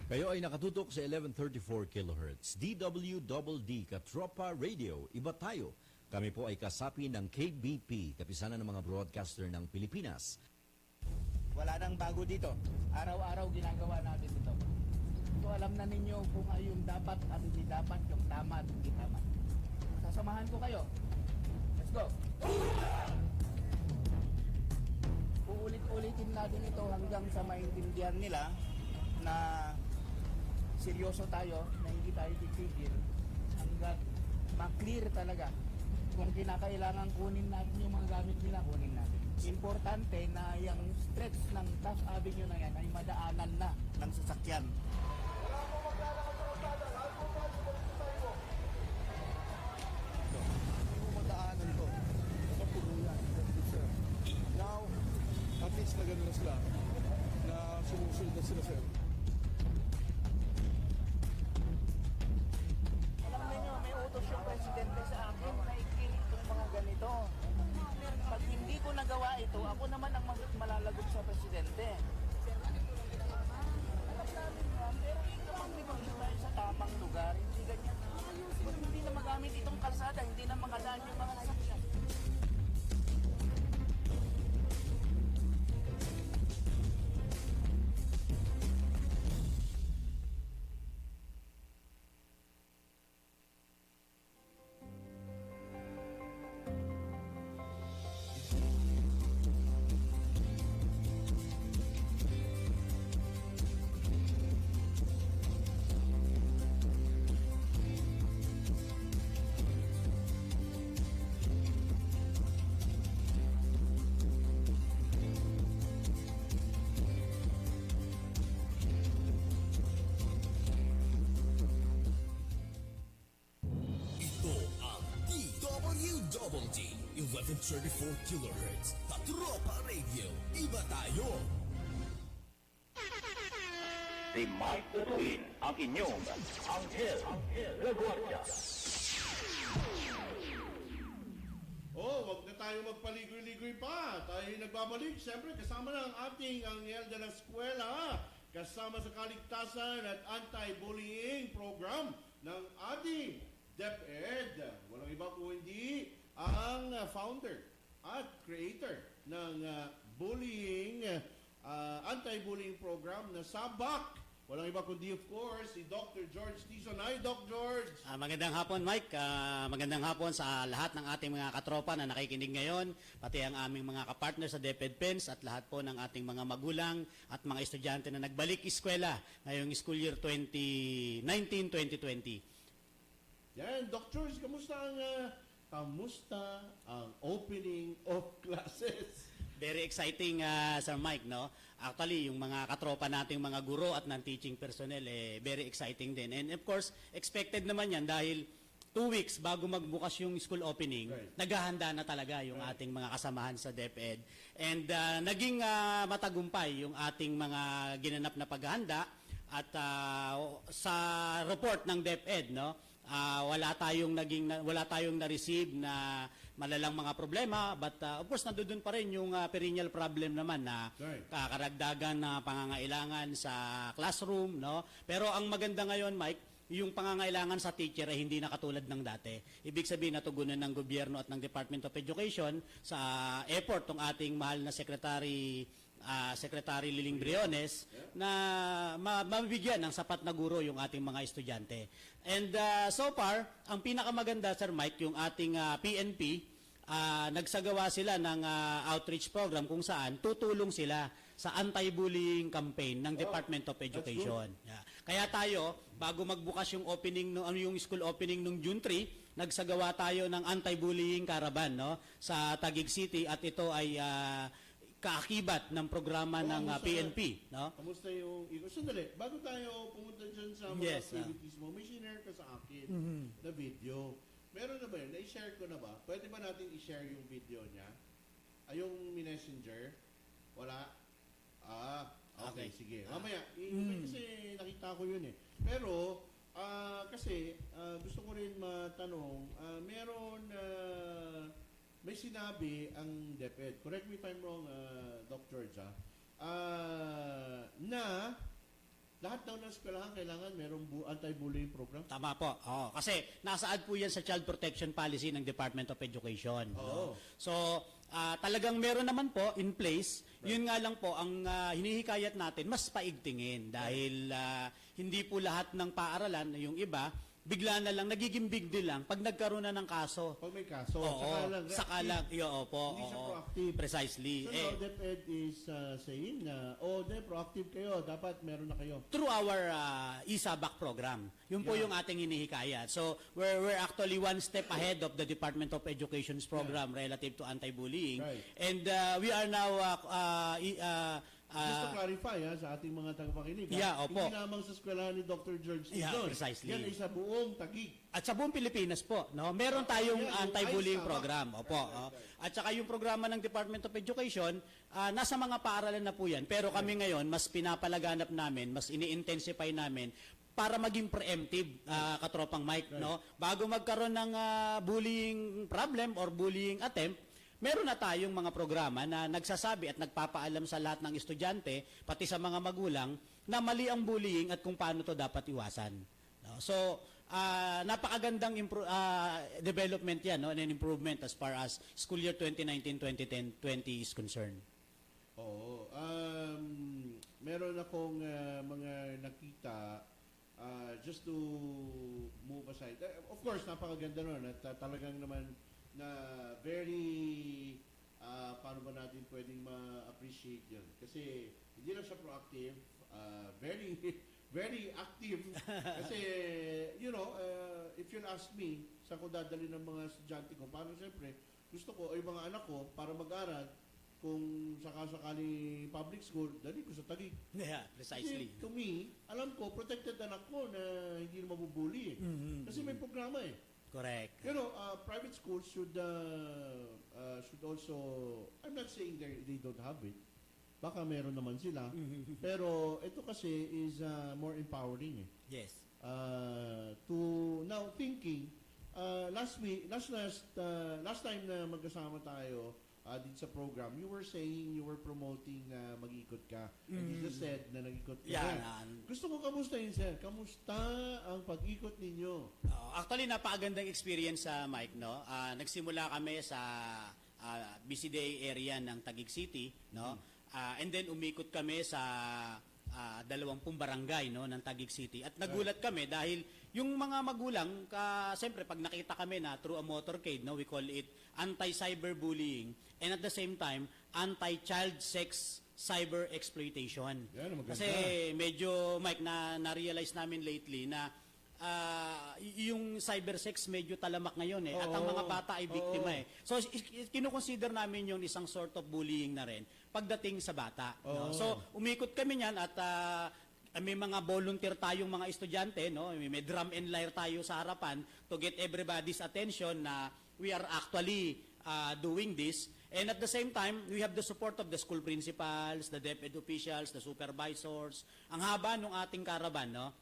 Kayo ay nakatutok sa 1134 kHz. DWDD Katropa Radio. Iba tayo. Kami po ay kasapi ng KBP, Kapisanan ng mga Broadcaster ng Pilipinas. Wala nang bago dito. Araw-araw ginagawa natin ito. Ito alam na ninyo kung ano yung dapat at hindi dapat, yung tama at hindi tama. Sasamahan ko kayo. Let's go! Uulit-ulitin natin ito hanggang sa maintindihan nila na seryoso tayo, na hindi tayo titigil hanggang ma-clear talaga kung kinakailangan kunin natin yung mga gamit nila, kunin natin. Importante na yung stretch ng Taft Avenue na yan ay madaanan na ng sasakyan. Madaanan to. Mapuno yan. Sir. Now, at least na gano'n na sila na sumusunod na sila, sir. Alam niyo, may utos yung presidente sa akin na i-kill itong mga ganito. Pag hindi ko nagawa ito, ako naman ang malalagot sa presidente. Alam namin yan, pero ikaw ang limang tayo sa tamang lugar, hindi ganyan. Kung hindi na magamit itong kalsada, hindi na makadaan yung mga sasakyan. Ito ang DWD 1134 kHz. Katropa Radio. Iba tayo. Si Mike Datuin, ang inyong Anghel de Guardia. Oh, wag na tayo magpaligoy-ligoy pa. Tayo nagbabalik. Siyempre, kasama na ang ating ANGHEL de la Escuela. Kasama sa kaligtasan at anti-bullying program ng ating DepEd. Walang iba kung hindi ang founder at creator ng anti-bullying program na SABAC. Walang iba kundi, of course, si Dr. George Tison. Hi, Doc George! Magandang hapon, Mike. Magandang hapon sa lahat ng ating mga katropa na nakikinig ngayon, pati ang aming mga kapartner sa DepEd PENS at lahat po ng ating mga magulang at mga estudyante na nagbalik eskwela ngayong school year 2019-2020. Yan, Doc George, kamusta ang opening of classes? Very exciting, Sir Mike, no? Actually, yung mga katropa nating mga guro at non-teaching personnel, very exciting din. And of course, expected naman yan dahil 2 weeks bago magbukas yung school opening, naghahanda na talaga yung ating mga kasamahan sa DepEd. And naging matagumpay yung ating mga ginanap na paghahanda at sa report ng DepEd, no, wala tayong na-receive na malalang mga problema, but of course nandoon pa rin yung perennial problem naman na karagdagan na pangangailangan sa classroom, no. Pero ang maganda ngayon, Mike, yung pangangailangan sa teacher ay hindi na katulad ng dati. Ibig sabihin, natugunan ng gobyerno at ng Department of Education sa effort ng ating mahal na Secretary Liling Briones na mabigyan ng sapat na guro yung ating mga estudyante. And so far, ang pinakamaganda, Sir Mike, yung ating PNP, nagsagawa sila ng outreach program kung saan tutulong sila sa anti-bullying campaign ng Department of Education. Yeah. Kaya tayo, bago magbukas yung opening yung school opening nung June 3, nagsagawa tayo ng anti-bullying caravan, no, sa Taguig City, at ito ay kaakibat ng programa ng PNP, no? Kamusta yung sandali, bago tayo pumunta dyan sa mga activities mo, may share ka sa akin na video. Meron na ba yun? Na-share ko na ba? Pwede ba natin i-share yung video niya? Yung messenger? Wala? Okay, sige. Mamaya, kasi nakita ko yun eh. Pero, kasi gusto ko rin matanong, may sinabi ang DepEd, correct me if I'm wrong, Doc George, na lahat daw ng eskwelahan kailangan merong anti-bullying program. Tama po. Kasi nasaad po yan sa Child Protection Policy ng Department of Education. No? So, talagang meron naman po in place. Yun nga lang po, ang hinihikayat natin, mas paigtingin. Dahil hindi po lahat ng paaralan, yung iba, bigla na lang, nagiging big deal lang pag nagkaroon na ng kaso. Pag may kaso, saka lang. Hindi siya proactive. Precisely. So now DepEd is saying na, proactive kayo, dapat meron na kayo. Through our ESABAC program. Yun po yung ating hinihikayat. So, we're actually one step ahead of the Department of Education's program relative to anti-bullying. And we are now just to clarify sa ating mga tagapakinig. Opo. Hindi lamang sa eskwelahan ni Dr. George Tidon. Precisely. Yan ay sa buong Taguig. At sa buong Pilipinas po, no? Meron tayong anti-bullying program. Opo. At saka yung programa ng Department of Education, nasa mga paaralan na po yan. Pero kami ngayon, mas pinapalaganap namin, mas ini-intensify namin para maging preemptive, Katropang Mike, no? Bago magkaroon ng bullying problem or bullying attempt, meron na tayong mga programa na nagsasabi at nagpapaalam sa lahat ng estudyante, pati sa mga magulang, na mali ang bullying at kung paano to dapat iwasan. No? So, napakagandang development yan, no? And an improvement as far as school year 2019-2020 is concerned. Oo. Meron akong mga nakita just to move aside. Of course, napakaganda nun at talagang naman na very paano ba natin pwedeng ma-appreciate yun. Kasi hindi lang siya proactive, very active. Kasi, if you'll ask me, saan ko dadali ng mga estudyante ko, paano siyempre, gusto ko, ay mga anak ko, para mag-aral, kung sakasakali public school, dali ko sa Taguig. Yeah, precisely. Kasi to me, alam ko, protected anak ko na hindi na mabubuli. Kasi may programa eh. Correct. Private schools should also, I'm not saying they don't have it. Baka meron naman sila. Pero ito kasi is more empowering eh. Yes. To now thinking, last time na magkasama tayo dito sa program, you were saying you were promoting na mag-ikot ka. And you just said na nag-ikot ka. Gusto ko kamustahin, sir. Kamusta ang pag-ikot ninyo? Actually, napakagandang experience sa Mike, no? Nagsimula kami sa BCDA area ng Taguig City, no? And then umikot kami sa 20 barangay, no, ng Taguig City. At nagulat kami dahil yung mga magulang, siyempre pag nakita kami na through a motorcade, no, we call it anti-cyberbullying, and at the same time, anti-child sex cyber exploitation. Kasi medyo, Mike, na-realize namin lately na yung cybersex medyo talamak ngayon eh. At ang mga bata ay biktima eh. So, kinukonsider namin yung isang sort of bullying na rin pagdating sa bata. No? So, umikot kami niyan at may mga volunteer tayong mga estudyante, no? May drum and lyre tayo sa harapan to get everybody's attention na we are actually doing this. And at the same time, we have the support of the school principals, the DepEd officials, the supervisors. Ang haba ng ating caravan, no?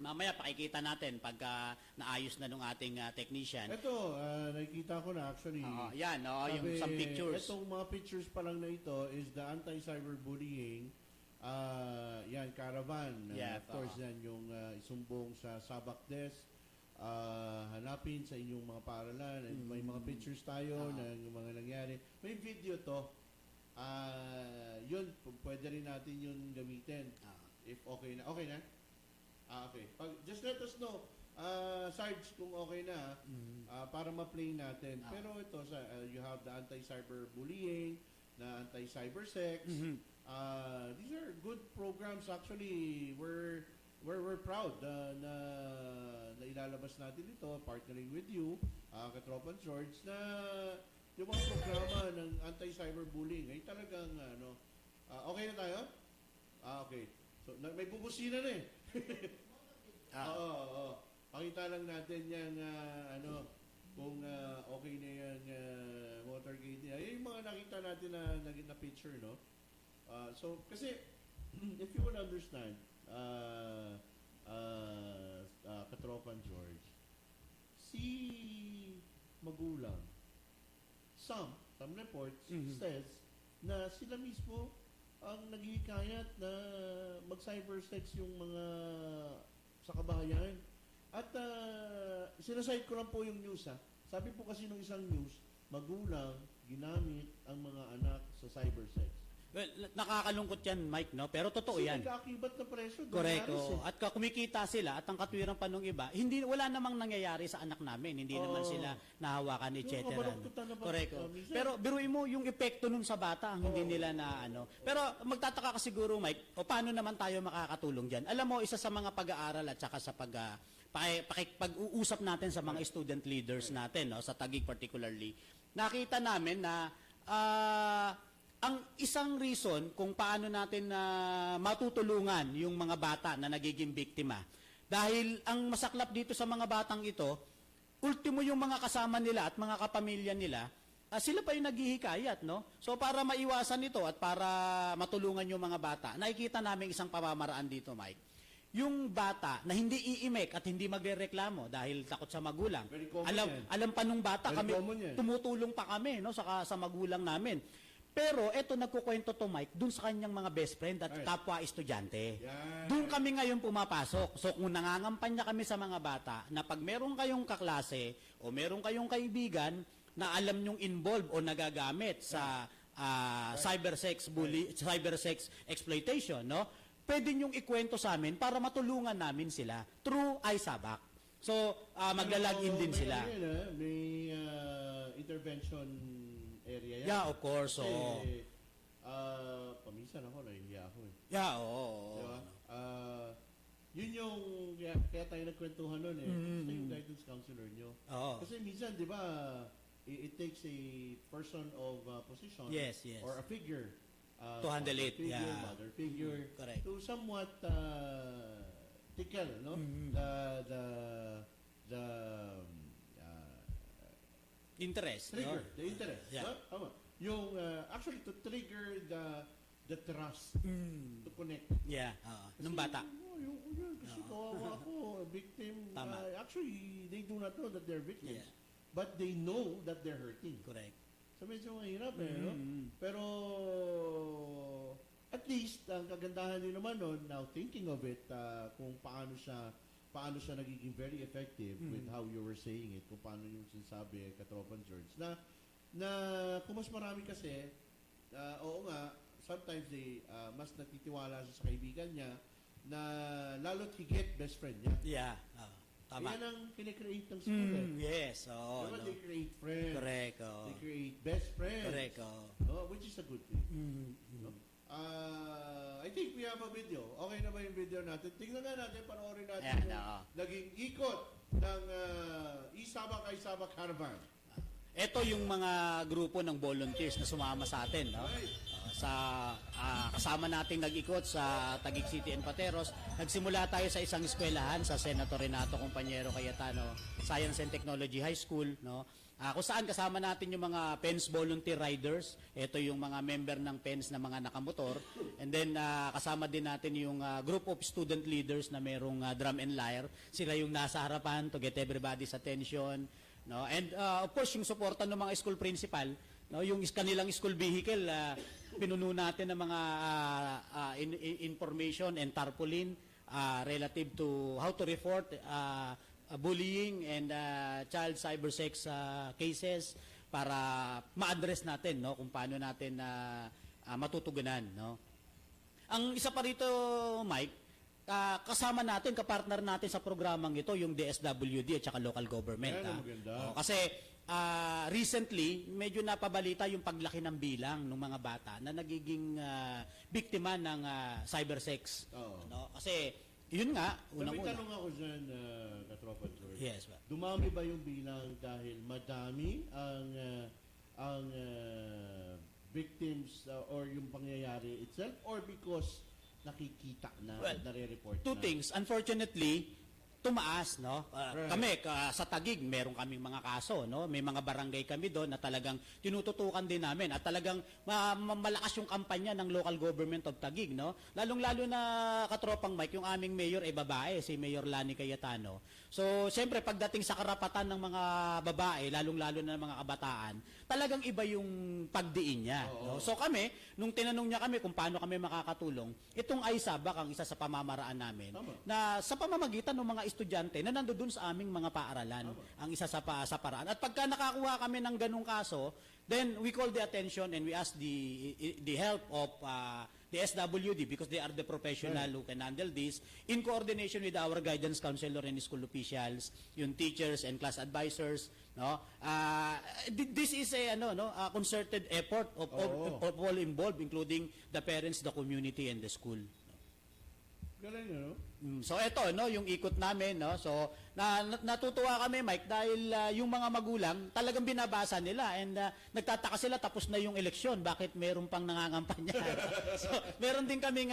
Mamaya pakikita natin pagka naayos na ng ating technician. Ito, nakikita ko na actually. Yan, no? Yung some pictures. Itong mga pictures pa lang na ito is the anti-cyberbullying. Yan, caravan. Yeah, of course, yan yung isumbong sa Sabak Desk. Hanapin sa inyong mga paaralan. And may mga pictures tayo ng mga nangyari. May video to. Yun, pwede rin natin yun gamitin. If okay na. Okay na? Okay. Just let us know, Sarge, kung okay na, para ma-play natin. Pero ito, you have the anti-cyberbullying, na anti-cybersex. These are good programs. Actually, we're proud na ilalabas natin ito, partnering with you, Katropang George, na yung mga programa ng anti-cyberbullying ay talagang, okay na tayo? Okay. So, may bubusina na eh. Oo. Pakita lang natin yan, kung okay na yan, Watergate. Yung mga nakita natin na picture, no? So, kasi, if you will understand, Katropang George, si magulang, some reports says na sila mismo ang naghihikayat na mag-cybersex yung mga sa kabahayan. At sinasite ko lang po yung news, ha. Sabi po kasi ng isang news, magulang ginamit ang mga anak sa cybersex. Well, nakakalungkot yan, Mike, no? Pero totoo yan. Kasi nagkakibat na presyo. Correct. At kumikita sila at ang katwiran pa nung iba, wala namang nangyayari sa anak namin. Hindi naman sila nahawakan, etc. Correct. Pero biruin mo yung epekto nun sa bata, ang hindi nila na Pero magtataka ka siguro, Mike, paano naman tayo makakatulong dyan? Alam mo, isa sa mga pag-aaral at saka sa pag-uusap natin sa mga student leaders natin, no, sa Taguig particularly, nakita namin na ang isang reason kung paano natin matutulungan yung mga bata na nagiging biktima. Dahil ang masaklap dito sa mga batang ito, ultimo yung mga kasama nila at mga kapamilya nila, sila pa yung naghihikayat, no? So para maiwasan ito at para matulungan yung mga bata, nakikita namin isang pamamaraan dito, Mike. Yung bata na hindi iimek at hindi magrereklamo dahil takot sa magulang. Alam pa nung bata, tumutulong pa kami, no, sa magulang namin. Pero eto nagkukwento to Mike dun sa kanyang mga best friend at kapwa estudyante. Doon kami ngayon pumapasok. So kung nangangampanya kami sa mga bata na pag meron kayong kaklase o meron kayong kaibigan na alam nyong involved o nagagamit sa cybersex exploitation, no? Pwede nyong ikwento sa amin para matulungan namin sila through iSabak. So magla-login din sila. May intervention area yan. Yeah, of course. Kasi, paminsan ako, nahihiya ako eh. Yeah, oo. Diba? Yun yung, kaya tayo nagkwentuhan nun eh. Kasi yung guidance counselor nyo. Kasi minsan, di ba, it takes a person of position or a figure to handle it. Mother figure, correct. To somewhat tickle, no? The interest. Trigger, the interest. Yeah. Tama. Yung, actually, to trigger the trust to connect. Yeah, nung bata. Kasi kawawa ako, victim. Actually, they do not know that they're victims. Yeah. But they know that they're hurting. Correct. So medyo mahirap no? Pero, at least, ang kagandahan din naman nun, now thinking of it, kung paano siya nagiging very effective with how you were saying it, kung paano yung sinasabi Katropang George, na kung mas marami kasi, oo nga, sometimes mas natitiwala siya sa kaibigan niya, na lalo't higit best friend niya. Yeah, tama. Yan ang kinikreate ng school Yes, Diba, they create friends. Correct, They create best friends. Correct, which is a good thing. No? I think we have a video. Okay na ba yung video natin? Tingnan nga natin, panoorin natin naging ikot ng iSabak Caravan. Ito yung mga grupo ng volunteers na sumama sa atin, no? kasama nating nag-ikot sa Taguig City and Pateros, nagsimula tayo sa isang eskwelahan sa Senator Renato Compañero Cayetano Science and Technology High School, no? Kung saan kasama natin yung mga PENS volunteer riders. Ito yung mga member ng PENS na mga nakamotor. And then kasama din natin yung group of student leaders na merong drum and lyre. Sila yung nasa harapan to get everybody's attention, no? And of course yung suporta ng mga school principal, no, yung kanilang school vehicle, pinuno natin ng mga information and tarpaulin relative to how to report bullying and child cybersex cases para ma-address natin, no, kung paano natin matutugunan, no. Ang isa pa rito, Mike, kasama natin, kapartner natin sa programang ito, yung DSWD at saka local government. Kasi recently, medyo napabalita yung paglaki ng bilang ng mga bata na nagiging biktima ng cybersex. No? Kasi yun nga, unang-una. May tanong ako dyan, Katropa George. Yes, ba? Dumami ba yung bilang dahil madami ang victims or yung pangyayari itself, or because nakikita na, nare-report na? Two things. Unfortunately, tumaas, no? Kami sa Taguig, meron kaming mga kaso, no? May mga barangay kami doon na talagang tinututukan din namin at talagang malakas yung kampanya ng local government of Taguig, no? Lalong-lalo na, Katropang Mike, yung aming mayor ay babae, si Mayor Lani Cayetano. So, siyempre pagdating sa karapatan ng mga babae, lalong-lalo na ng mga kabataan, talagang iba yung pagdiin niya, no? So kami, nung tinanong niya kami kung paano kami makakatulong, itong ISABAC ang isa sa pamamaraan namin na sa pamamagitan ng mga estudyante na nandoon sa aming mga paaralan, ang isa sa paraan. At pagka nakakuha kami ng ganung kaso, then we call the attention and we ask the help of the SWD because they are the professional who can handle this in coordination with our guidance counselor and school officials, yung teachers and class advisors, no? This is a concerted effort of all involved, including the parents, the community and the school. Galing, no? So eto, no, yung ikot namin, no. So natutuwa kami, Mike, dahil yung mga magulang talagang binabasa nila and nagtataka sila tapos na yung eleksyon, bakit meron pang nangangampanya. So meron din kaming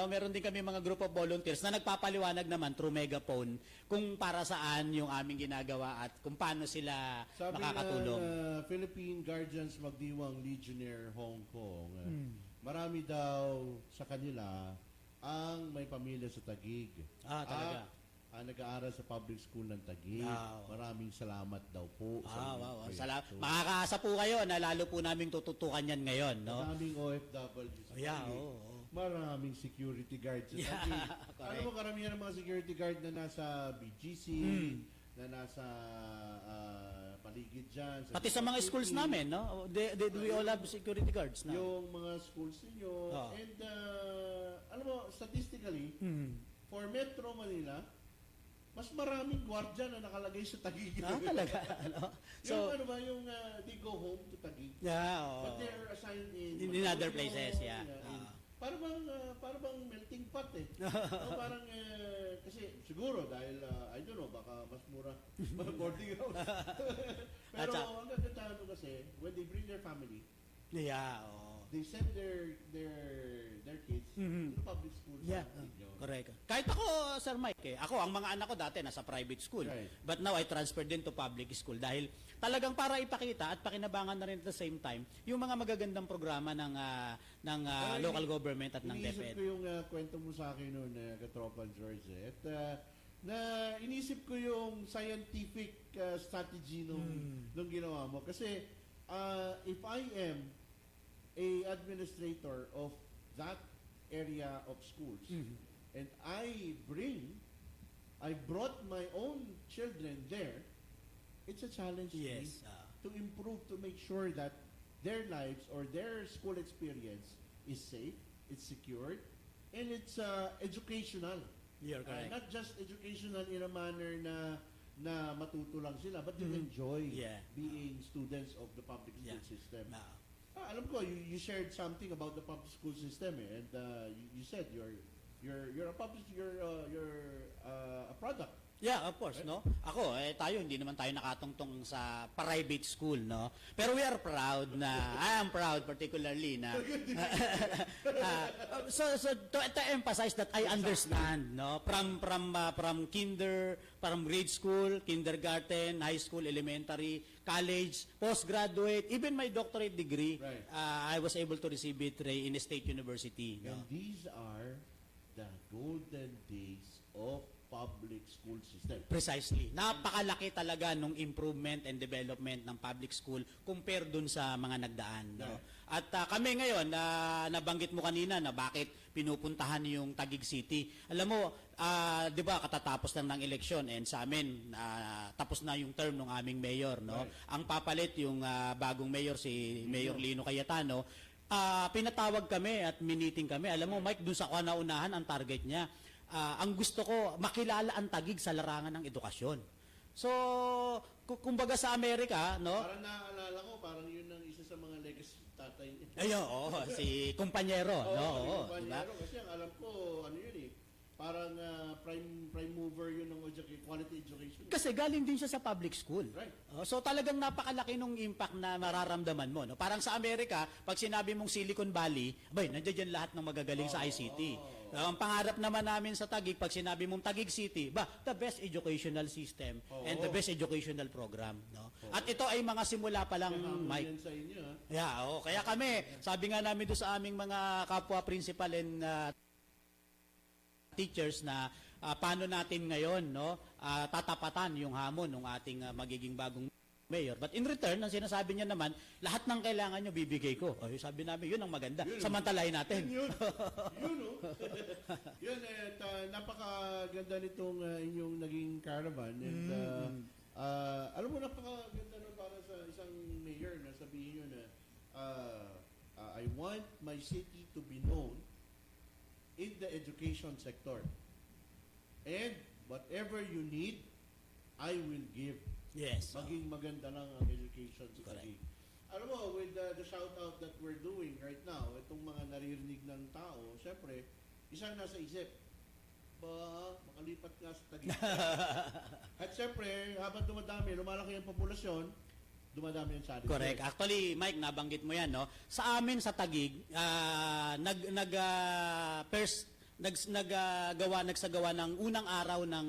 meron din kaming mga group of volunteers na nagpapaliwanag naman through megaphone kung para saan yung aming ginagawa at kung paano sila makakatulong. Sabi Philippine Guardians Magdiwang Legionnaire Hong Kong, marami daw sa kanila ang may pamilya sa Taguig. Talaga? Nag-aaral sa public school ng Taguig. Maraming salamat daw po. Salamat. Makakaasa po kayo na lalo po namin tututukan yan ngayon, no? Maraming OFW sa Taguig. Maraming security guards sa Taguig. Alam mo, karamihan ng mga security guard na nasa BGC, na nasa paligid dyan. Pati sa mga schools namin, no? We all have security guards na. Yung mga schools ninyo. And, alam mo, statistically, for Metro Manila, mas maraming gwardiya na nakalagay sa Taguig. Talaga? So, yung they go home to Taguig. But they're assigned in other places, para bang melting pot eh. Parang kasi siguro dahil I don't know, baka mas mura boarding house. Pero ang ganda kasi when they bring their family, they send their kids to the public schools. Correct. Kahit ako, Sir Mike, ako, ang mga anak ko dati nasa private school. But now I transferred din to public school dahil talagang para ipakita at pakinabangan na rin at the same time yung mga magagandang programa ng local government at ng DepEd. Inisip ko yung kwento mo sa akin noon, Katropang George. At na inisip ko yung scientific strategy nung ginawa mo. Kasi if I am a administrator of that area of schools and I brought my own children there, it's a challenge to me to improve, to make sure that their lives or their school experience is safe, it's secured, and it's educational. You're correct. Not just educational in a manner na matuto lang sila, but they enjoy being students of the public school system. Alam ko, you shared something about the public school system, and you said you're a public, you're a product Yeah, of course, no? Ako, tayo, hindi naman tayo nakatungtong sa private school, no? Pero we are proud I am proud particularly na, so to emphasize that I understand, no? From grade school, kindergarten, high school, elementary, college, postgraduate, even my doctorate degree, Right. I was able to receive it in a state university, no? And these are the golden days of public school system. Precisely. Napakalaki talaga nung improvement and development ng public school compare dun sa mga nagdaan. No? At kami ngayon, nabanggit mo kanina na bakit pinupuntahan yung Taguig City. Alam mo, di ba katatapos lang ng eleksyon and sa amin, tapos na yung term ng aming mayor. No? Right. Ang papalit yung bagong mayor, si Mayor Lino Cayetano. Pinatawag kami at miniting kami. Alam mo, Mike, dun sa kauna-unahan, ang target niya, ang gusto ko, makilala ang Taguig sa larangan ng edukasyon. So, kumbaga sa Amerika, no? Parang naaalala ko, parang yun ang isa sa mga legacy tatay niya. Ayun, si kumpanyero, no? Kumpanyero, kasi ang alam ko, ano yun parang prime mover yun ng quality education. Kasi galing din siya sa public school. Right. So talagang napakalaki nung impact na mararamdaman mo. No? Parang sa Amerika, pag sinabi mong Silicon Valley, nandiyan dyan lahat ng magagaling sa ICT. Ang pangarap naman namin sa Taguig, pag sinabi mong Taguig City, the best educational system and the best educational program. No? At ito ay mga simula pa lang, Mike. Sa inyo, ha? Yeah, kaya kami, sabi nga namin doon sa aming mga kapwa principal and teachers na paano natin ngayon tatapatan yung hamon ng ating magiging bagong mayor. But in return, ang sinasabi niya naman, lahat ng kailangan nyo bibigay ko. Sabi namin, yun ang maganda. Samantalahin natin. Yun, napakaganda nitong inyong naging caravan. And alam mo, napakaganda na para sa isang mayor na sabihin nyo na I want my city to be known in the education sector. And whatever you need, I will give. Yes. Maging maganda lang ang education sa Taguig. Alam mo, with the shout-out that we're doing right now, itong mga naririnig ng tao, syempre, isang nasa isip, makalipat nga sa Taguig. At syempre, habang lumalaki ang populasyon, dumadami ang salary. Correct. Actually, Mike, nabanggit mo yan, no? Sa amin sa Taguig, nagsagawa ng unang araw ng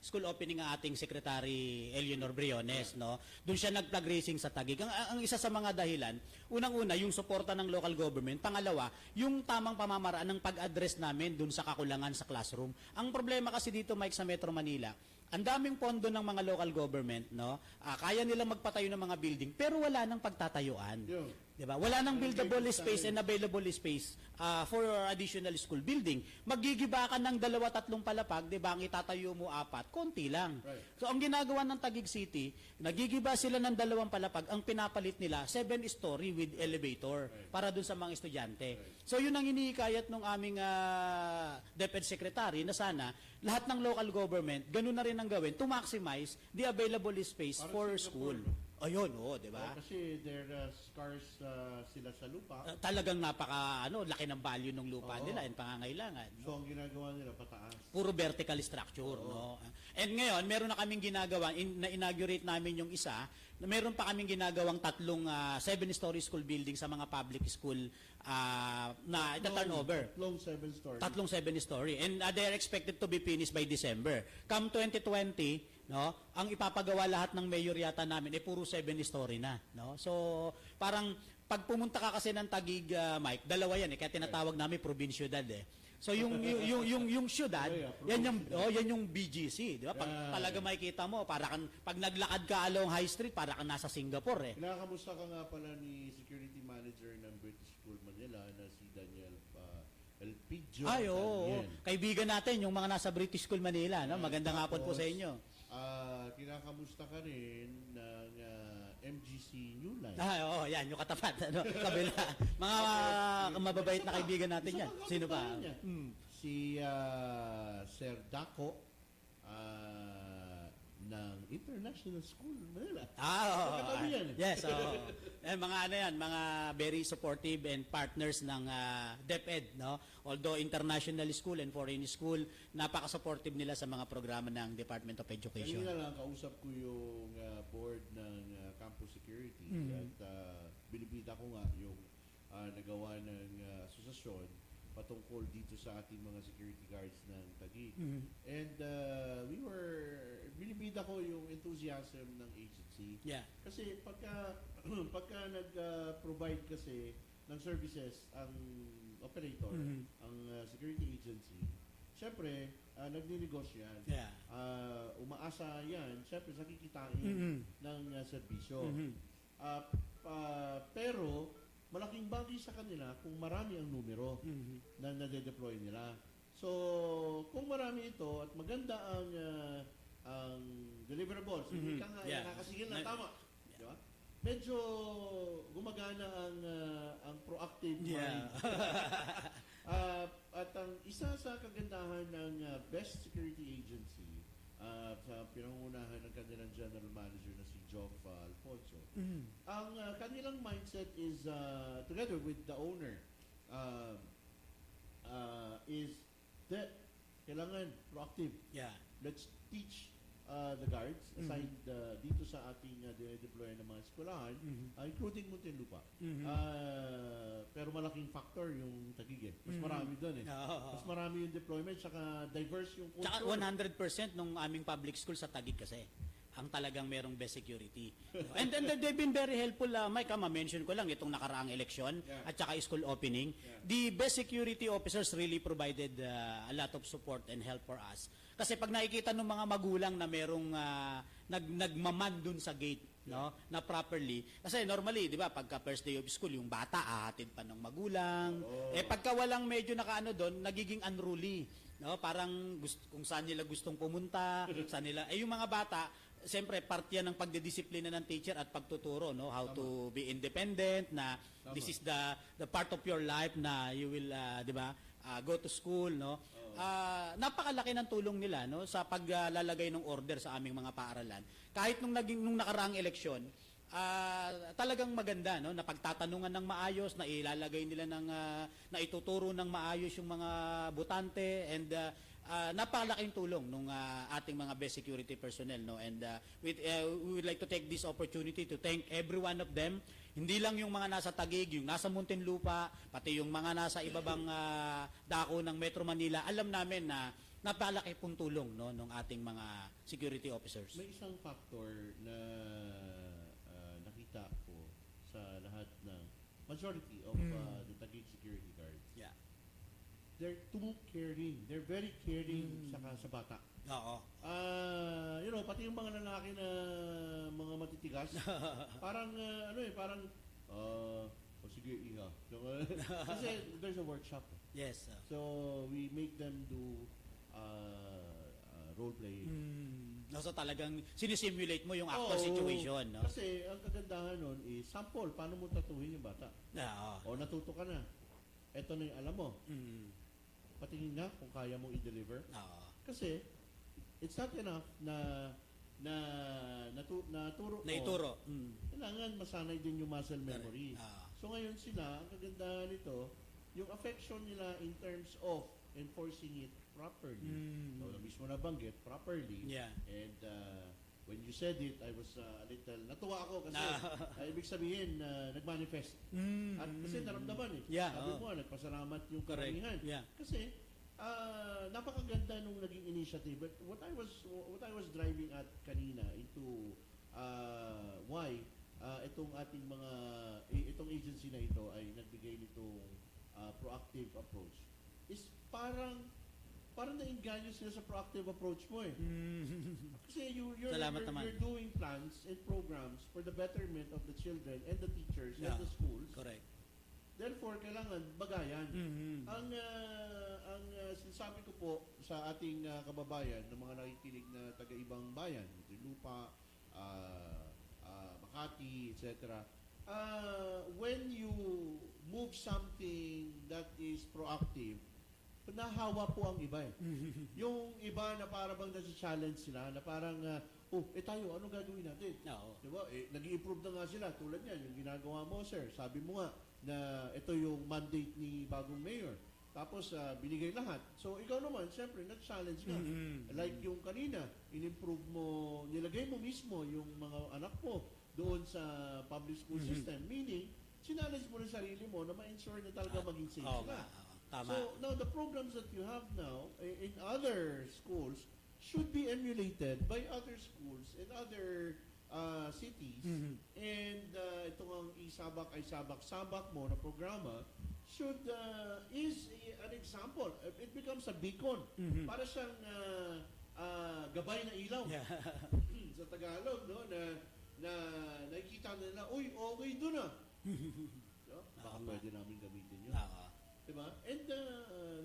school opening ang ating Secretary Eleanor Briones, no? Doon siya nag-flag racing sa Taguig. Ang isa sa mga dahilan, unang-una, yung suporta ng local government. Pangalawa, yung tamang pamamaraan ng pag-address namin doon sa kakulangan sa classroom. Ang problema kasi dito, Mike, sa Metro Manila, ang daming pondo ng mga local government, no? Kaya nilang magpatayo ng mga building, pero wala nang pagtatayuan. Diba? Wala nang buildable space and available space for additional school building. Magigiba ka ng 2-3 palapag, diba? Ang itatayo mo 4, konti lang. Right. So ang ginagawa ng Taguig City, nagigiba sila ng 2 palapag, ang pinapalit nila 7-story with elevator para dun sa mga estudyante. So yun ang hinihikayat ng aming DepEd Secretary na sana lahat ng local government, ganun na rin ang gawin to maximize the available space for school. Ayun, di ba? Kasi they're scarce sila sa lupa. Talagang laki ng value ng lupa nila and pangangailangan. So ang ginagawa nila pataas. Puro vertical structure, no? And ngayon, meron na kaming ginagawa, na-inaugurate namin yung isa, meron pa kaming ginagawang 3 7-story school building sa mga public school na ita-turnover. 3 7-story. 3 7-story. And they are expected to be finished by December. Come 2020, no, ang ipapagawa lahat ng mayor yata namin puro 7-story na, no? So, parang pag pumunta ka kasi ng Taguig, Mike, dalawa yan kaya tinatawag namin probinsiyudad So yung syudad, yan yung BGC, di ba? Pag talaga makikita mo, pag naglakad ka along High Street, para kang nasa Singapore Kinakamusta ka nga pala ni Security Manager ng British School Manila na si Daniel Elpidio. Kaibigan natin yung mga nasa British School Manila, no? Magandang hapon po sa inyo. Kinakamusta ka rin ng MGC New Line. Yan, yung katapat, kabila. Mga mababait na kaibigan natin yan. Sino pa? Si Sir Daco ng International School Manila. Oo. Magkatabi yan eh. Yes, oo. Mga ano yan, mga very supportive and partners ng DepEd, no? Although international school and foreign school, napaka-supportive nila sa mga programa ng Department of Education. Kanina lang kausap ko yung board ng campus security at binibita ko nga yung nagawa ng asosasyon patungkol dito sa ating mga security guards ng Taguig. And binibida ko yung enthusiasm ng agency. Yeah. Kasi pagka nag-provide kasi ng services ang operator, ang security agency, syempre, nagninegosyo yan. Yeah. Umaasa yan, syempre, sa kikitain ng serbisyo. Pero, malaking bagay sa kanila kung marami ang numero na nade-deploy nila. So, kung marami ito at maganda ang deliverables, hindi ka nga nakakasigil na tama. Di ba? Medyo gumagana ang proactive mind. At ang isa sa kagandahan ng Best Security Agency sa pinangunahan ng kanilang general manager na si Job Alfonso. Ang kanilang mindset is, together with the owner, is that kailangan proactive. Yeah. Let's teach the guards assigned dito sa ating deploy ng mga eskwelahan, including Muntinlupa. Pero malaking factor yung Taguig. Mas marami doon eh. Mas marami yung deployment, saka diverse yung culture. Tsaka 100% nung aming public school sa Taguig kasi ang talagang merong best security. And then they've been very helpful. Mike, ma-mention ko lang itong nakaraang election at saka school opening. The best security officers really provided a lot of support and help for us. Kasi pag nakikita ng mga magulang na merong nagmamag dun sa gate, no, na properly. Kasi normally, di ba, pagka first day of school, yung bata ahatid pa ng magulang. Pagka walang medyo nakaano doon, nagiging unruly. No, parang kung saan nila gustong pumunta, saan nila. Yung mga bata, siyempre, part yan ng pagdidisiplina ng teacher at pagtuturo, no? How to be independent, na this is the part of your life na you will, di ba, go to school, no? Napakalaki ng tulong nila, no, sa paglalagay ng order sa aming mga paaralan. Kahit nung nakaraang eleksyon, talagang maganda, no, na pagtatanungan ng maayos, na ilalagay nila na ituturo ng maayos yung mga botante, and napakalaking tulong nung ating mga best security personnel, no, and we would like to take this opportunity to thank every one of them. Hindi lang yung mga nasa Taguig, yung nasa Muntinlupa, pati yung mga nasa ibabang dako ng Metro Manila. Alam namin na napalaki pong tulong, no, ng ating mga security officers. May isang factor na nakita ko sa lahat ng majority of the Taguig security guards. Yeah. They're too caring. They're very caring sa bata. Oo. Pati yung mga lalaki na mga matitigas, parang sige, iha. Kasi there's a workshop. Yes. So we make them do role playing. So talagang sinisimulate mo yung actual situation, no? Kasi ang kagandahan nun is sample, paano mo tatuhin yung bata? O natuto ka na. Ito na yung alam mo. Patingin nga kung kaya mong i-deliver. Kasi it's not enough na naturo ko. Naituro. Kailangan masanay din yung muscle memory. So ngayon sila, ang kagandahan nito, yung affection nila in terms of enforcing it properly. So mismo nabanggit, properly. Yeah. And when you said it, I was a little, natuwa ako kasi ibig sabihin nag-manifest. At kasi naramdaman eh. Yeah, Sabi mo, nagpasalamat yung karamihan. Yeah. Kasi napakaganda nung naging initiative. But what I was driving at kanina into why itong ating itong agency na ito ay nagbigay nitong proactive approach is parang nainganyo sila sa proactive approach mo eh. Kasi you're doing plans and programs for the betterment of the children and the teachers and the schools. Correct. Therefore, kailangan bagayan. Ang sinasabi ko po sa ating kababayan, ng mga nakikinig na taga-ibang bayan, Lupa, Makati, etc. When you move something that is proactive, nahawa po ang iba eh. Yung iba na parang nasa-challenge sila, na parang tayo, ano gagawin natin? Oo. Diba? Nag-i-improve na nga sila. Tulad yan, yung ginagawa mo, sir. Sabi mo nga na ito yung mandate ni bagong mayor. Tapos, binigay lahat. So, ikaw naman, siyempre, nag-challenge ka. Like yung kanina, in-improve mo, nilagay mo mismo yung mga anak mo doon sa public school system. Meaning, sinalage mo rin sarili mo na ma-ensure na talaga maging safe sila. Tama. So, now, the programs that you have now in other schools should be emulated by other schools in other cities. And itong ang isabak ay sabak-sabak mo na programa is an example. It becomes a beacon. Para siyang gabay na ilaw. Sa Tagalog, no? Na nakikita nila, uy, okay doon So, baka pwede namin gamitin yun. Diba? And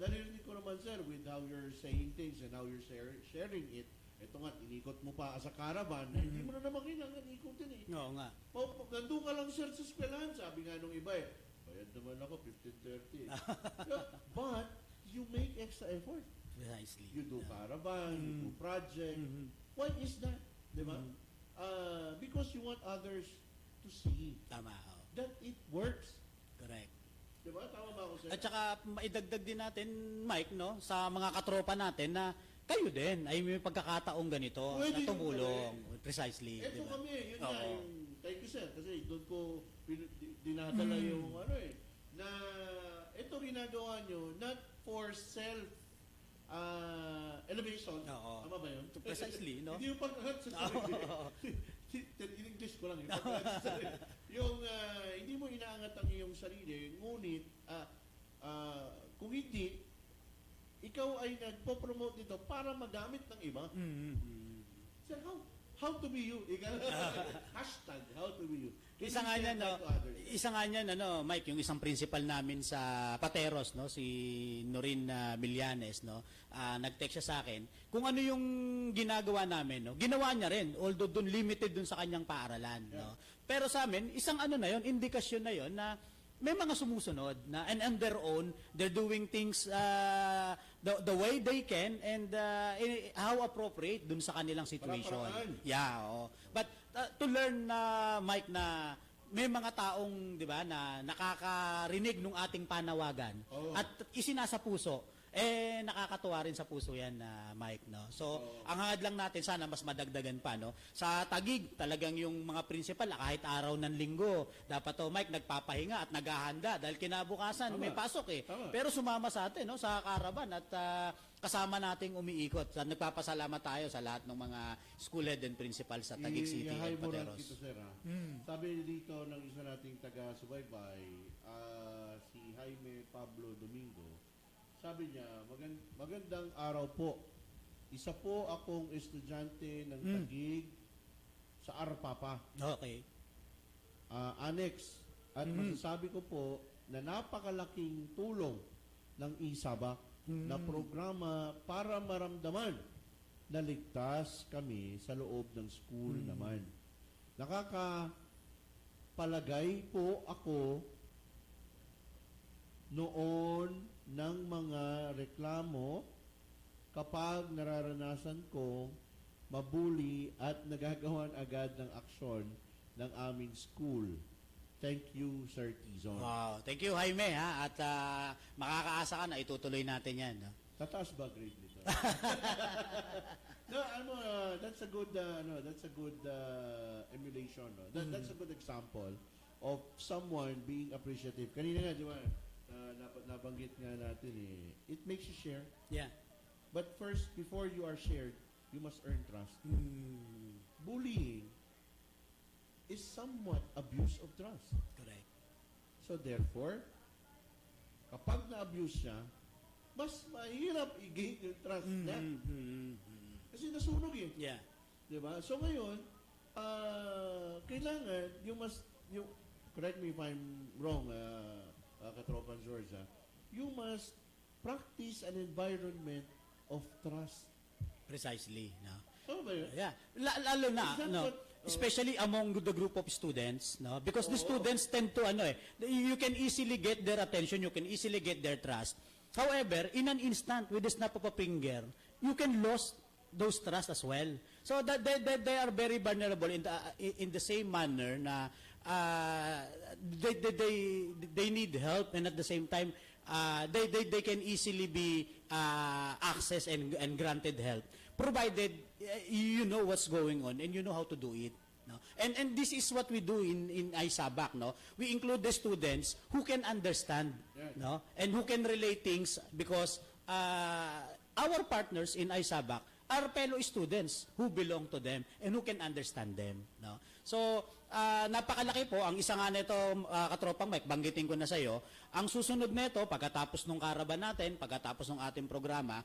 narinig ko naman, sir, with how you're saying things and how you're sharing it. Ito nga, inikot mo pa sa caravan, hindi mo na naman kailangan ikutin Oo nga. Nandun ka lang, sir, sa eskwelahan. Sabi nga nung iba bayad naman ako, 15-30. But, you make extra effort. Precisely. You do caravan, you do project. Why is that? Diba? Because you want others to see Tama. that it works. Correct. Diba? Tama ba ako, sir? At saka maidagdag din natin, Mike, no, sa mga katropa natin na kayo din ay may pagkakataong ganito Pwede na tumulong. Precisely. Ito diba? kami, yun nga, yung, thank you, sir, kasi doon ko dinadala yung na ito ginagawa nyo, not for self elevation. Tama ba yun? Precisely, no? Hindi yung pag-angat sa sarili. In-English ko lang yun. Yung hindi mo inaangat ang iyong sarili, ngunit kung hindi, ikaw ay nagpo-promote nito para magamit ng iba. Sir, how to be you? Hashtag, how to be you. Isa nga niyan, Mike, yung isang principal namin sa Pateros, no, si Norin Millanes, no, nag-text siya sa akin, kung ano yung ginagawa namin, no, ginawa niya rin, although dun limited dun sa kanyang paaralan, no. Pero sa amin, isang indikasyon na yon na may mga sumusunod na and on their own, they're doing things the way they can and how appropriate dun sa kanilang situation. But to learn, Mike, na may mga taong, di ba, na nakakarinig ng ating panawagan at isinasa puso, nakakatuwa rin sa puso yan, Mike, no? So, ang hangad lang natin, sana mas madagdagan pa, no? Sa Taguig, talagang yung mga principal, kahit araw ng linggo, dapat Mike, nagpapahinga at naghahanda dahil kinabukasan, may pasok Pero sumama sa atin, no? Sa caravan at kasama nating umiikot. So, nagpapasalamat tayo sa lahat ng mga school head and principal sa Taguig City at Pateros. Sabi dito ng isa nating taga-subaybay, si Jaime Pablo Domingo, sabi niya, magandang araw po. Isa po akong estudyante ng Taguig sa Arpapa. Okay. Annex. At masasabi ko po na napakalaking tulong ng isabak na programa para maramdaman na ligtas kami sa loob ng school naman. Nakakapalagay po ako noon ng mga reklamo kapag nararanasan ko mabuli at nagagawan agad ng aksyon ng aming school. Thank you, Sir Tizon. Wow. Thank you, Jaime, ha? At makakaasa ka na itutuloy natin yan. No? Tataas ba grade nito? No, that's a good emulation. No? That's a good example of someone being appreciative. Kanina nga, di ba? Nabanggit nga natin it makes you share. Yeah. But first, before you are shared, you must earn trust. Bullying is somewhat abuse of trust. Correct. So therefore, kapag na-abuse siya, mas mahirap i-gain yung trust niya. Kasi nasunog Yeah. Diba? So ngayon, kailangan, correct me if I'm wrong, Katropang George, you must practice an environment of trust. Precisely. No? Tama ba yun? Yeah. Lalo na, no? Especially among the group of students, no? Because the students tend to, you can easily get their attention, you can easily get their trust. However, in an instant, with the snap of a finger, you can lose those trust as well. So that they are very vulnerable in the same manner na they need help, and at the same time they can easily be access and granted help, provided you know what's going on and you know how to do it. No? And this is what we do in ISABAC. No? We include the students who can understand, no? And who can relate things, because our partners in ISABAC are fellow students who belong to them and who can understand them. No? So, napakalaki po. Ang isa nga nito, Katropang Mike, banggitin ko na sa iyo, ang susunod nito, pagkatapos ng karaban natin, pagkatapos ng ating programa,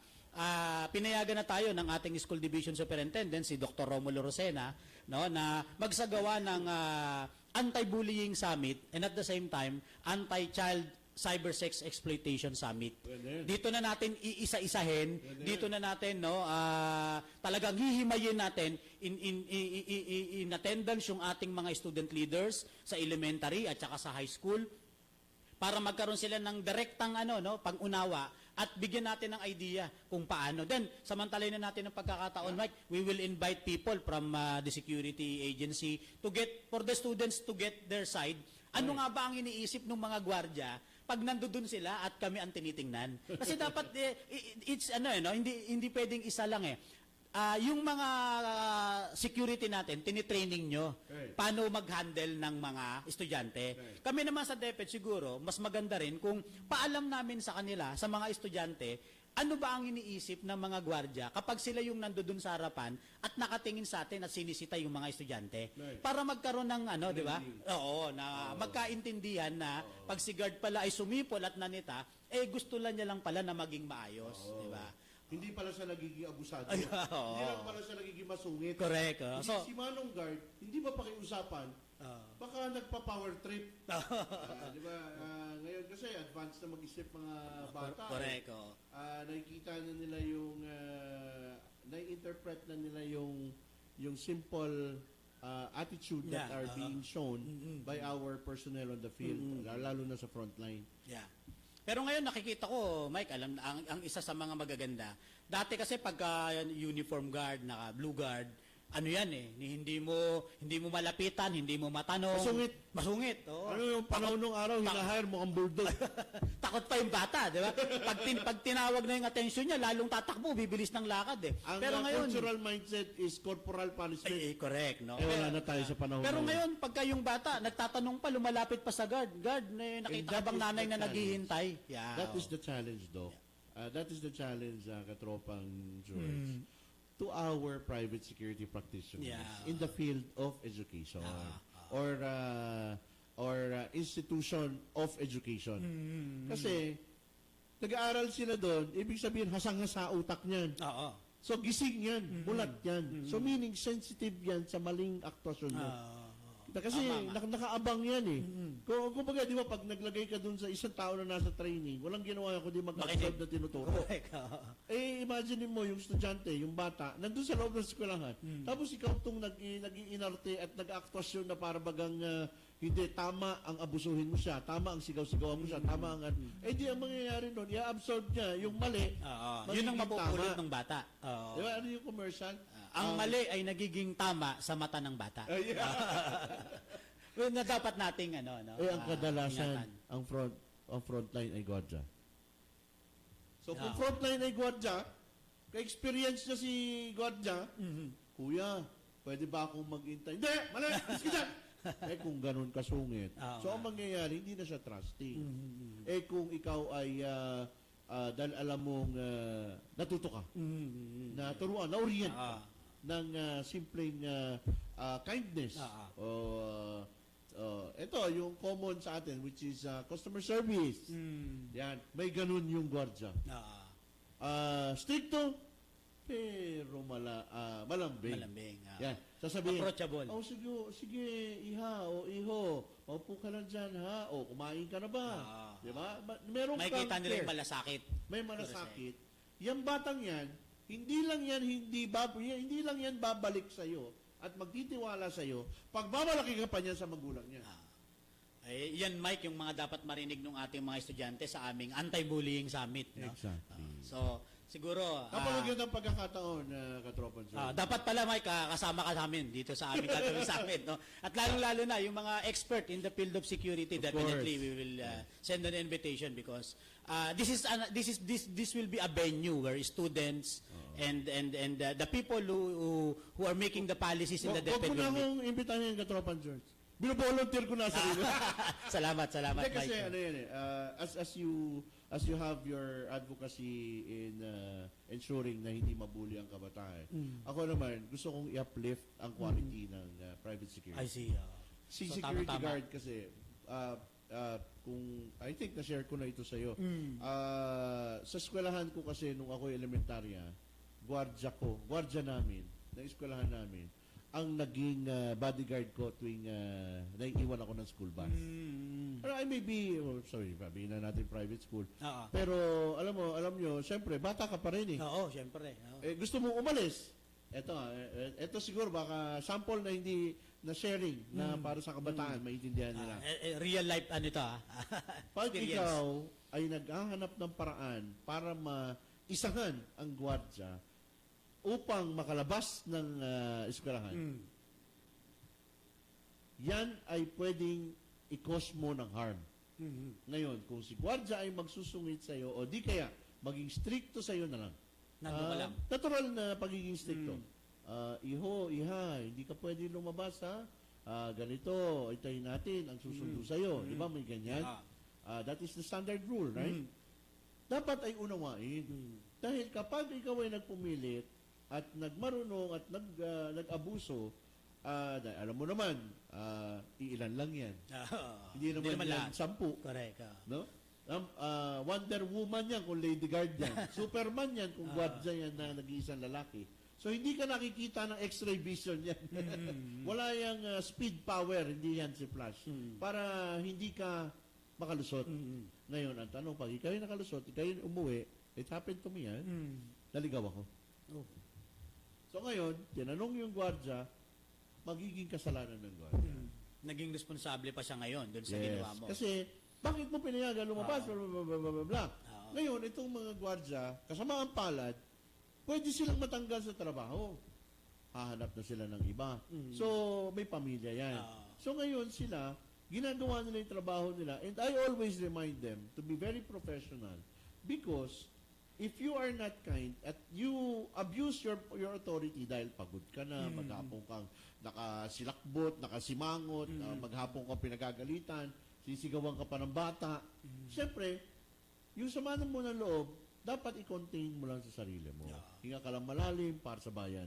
pinayagan na tayo ng ating School Division Superintendent, si Dr. Romulo Rosena, no, na magsagawa ng Anti-Bullying Summit, and at the same time, Anti-Child Cyber Sex Exploitation Summit. Dito na natin iisa-isahin, dito na natin, no, talagang hihimayin natin in attendance yung ating mga student leaders sa elementary at saka sa high school, para magkaroon sila ng direktang pang-unawa at bigyan natin ng idea kung paano. Then, samantalay na natin ang pagkakataon, Mike, we will invite people from the security agency for the students to get their side. Ano nga ba ang iniisip ng mga gwardiya pag nandoon sila at kami ang tinitingnan? Kasi dapat it's hindi pwedeng isa lang eh. Yung mga security natin, tinitraining nyo paano mag-handle ng mga estudyante. Kami naman sa DepEd siguro, mas maganda rin kung paalam namin sa kanila, sa mga estudyante, ano ba ang iniisip ng mga gwardiya kapag sila yung nandoon sa harapan at nakatingin sa atin at sinisita yung mga estudyante. Para magkaroon ng di ba? Oo, na magkaintindihan na pag si guard pala ay sumipol at nanita, gusto lang niya lang pala na maging maayos, di ba? Hindi pala siya nagiging abusado. Hindi lang pala siya nagiging masungit. Correct. So, si Manong Guard, hindi ba pakiusapan? Baka nagpa-power trip. Di ba? Ngayon kasi advanced na mag-isip mga bata. Correct. Nakikita na nila yung na-interpret na nila yung simple attitude that are being shown by our personnel on the field, lalo na sa front line. Yeah. Pero ngayon nakikita ko, Mike, alam ang isa sa mga magaganda. Dati kasi pagka uniform guard, naka blue guard, ano yan hindi mo malapitan, hindi mo matanong. Masungit. Oh. Ano yung panahon nung araw, hinahire mo ang bulldog. Takot pa yung bata, di ba? Pag tinawag na yung attention niya, lalong tatakbo, bibilis ng lakad Pero ngayon, cultural mindset is corporal punishment. Correct, no? Wala na tayo sa panahon. Pero ngayon, pagka yung bata, nagtatanong pa, lumalapit pa sa guard, nakita ka bang nanay na naghihintay? Yeah. That is the challenge, Doc. That is the challenge, Katropang George. To our private security practitioners in the field of education or institution of education. Kasi nag-aaral sila doon, ibig sabihin hasang-hasa utak niyan. So gising yan, mulat yan. So meaning sensitive yan sa maling aktwasyon niya. Kasi nakaabang yan Kung baga, di ba, pag naglagay ka dun sa isang tao na nasa training, walang ginawa kundi mag-absorb na tinuturo. Imagine mo yung estudyante, yung bata, nandun sa loob ng eskwelahan. Tapos ikaw itong nag-inarte at nag-aktwasyon na para bagang hindi, tama ang abusuhin mo siya, tama ang sigaw-sigawan mo siya, tama ang di ang mangyayari nun, i-absorb niya yung mali. Yun ang mapupulot ng bata. Di ba, ano yung commercial? Ang mali ay nagiging tama sa mata ng bata. Na dapat nating ang kadalasan ang frontline ay gwardiya. So kung frontline ay gwardiya, ka-experience niya si gwardiya, kuya, pwede ba akong mag-intay? Hindi! Mali! Alis ka dyan! Kung ganun kasungit. So ang mangyayari, hindi na siya trusting. Kung ikaw ay dahil alam mong natuto ka, naturuan, na-orient ka ng simpleng kindness. Ito, yung common sa atin, which is customer service. Yan, may ganun yung gwardiya. Stricto, pero malambing. Yan, sasabihin, approachable. Sige, iha o iho, maupo ka lang dyan, ha? O, kumain ka na ba? Diba? May kita nila yung malasakit. May malasakit. Yung batang yan, hindi lang yan babalik sa iyo at magtitiwala sa iyo pag babalaki ka pa niyan sa magulang niya. Yan, Mike, yung mga dapat marinig ng ating mga estudyante sa aming anti-bullying summit. No? Exactly. So Siguro, Napakagandang pagkakataon, Katropang George. dapat pala, Mike, kasama ka namin dito sa aming Datuin Summit, no? At lalong-lalo na, yung mga expert in the field of security, Of definitely course. we will send an invitation because this will be a venue where students and the people who are making the policies in the Huwag DepEd ko na will meet. akong imbitahin yung Katropang George. Bino-volunteer ko na sa iyo. Salamat, Hindi, kasi Mike. ano yan eh, as you have your advocacy in ensuring na hindi mabuli ang kabataan. Ako naman, gusto kong i-uplift ang quality ng private security. I see. Si So, security tama-tama. guard kasi, I think na-share ko na ito sa iyo. Sa eskwelahan ko kasi nung ako elementarya, gwardiya namin, ng eskwelahan namin, ang naging bodyguard ko tuwing naiiwan ako ng school bus. Pero I may be, sabihin na natin private school. Pero alam nyo, syempre, bata ka pa rin eh. Oo, syempre. Gusto mo umalis. Ito siguro baka sample na hindi na sharing na para sa kabataan, maintindihan nila. Real life, Pag experience. ikaw ay naghahanap ng paraan para maisahan ang gwardya upang makalabas ng eskwelahan, yan ay pwedeng i-cause mo ng harm. Ngayon, kung si gwardya ay magsusungit sa iyo o di kaya maging stricto sa iyo na lang. Nandun ka lang. Natural na pagiging stricto. Iha, hindi ka pwede lumabas ha. Ganito, itayin natin ang susundo sa iyo. Di ba may ganyan? That is the standard rule, right? Dapat ay unawain. Dahil kapag ikaw ay nagpumilit at nagmarunong at nag-abuso, alam mo naman, iilan lang yan. Hindi naman yan 10. Correct. No? Wonder Woman yan kung Lady Guard yan. Superman yan kung gwardya yan na nag-iisang lalaki. So hindi ka nakikita ng x-ray vision yan. Wala yung speed power, hindi yan si Flash. Para hindi ka makalusot. Ngayon, ang tanong, pag ikaw yung nakalusot, ikaw yung umuwi, it happened to me, naligaw ako. So ngayon, tinanong yung gwardya, magiging kasalanan ng gwardya. Naging responsable pa siya ngayon doon sa ginawa mo. Kasi, bakit mo pinayagan lumabas? Blah. Ngayon, itong mga gwardya, kasama ang palad, pwede silang matanggal sa trabaho. Hahanap na sila ng iba. So, may pamilya yan. So ngayon sila, ginagawa nila yung trabaho nila, and I always remind them to be very professional because if you are not kind at you abuse your authority dahil pagod ka na, maghapon kang nakasilakbot, nakasimangot, maghapon kang pinagagalitan, sisigawan ka pa ng bata, siyempre, yung sama mo ng loob, dapat i-contain mo lang sa sarili mo. Hinga ka lang malalim para sa bayan.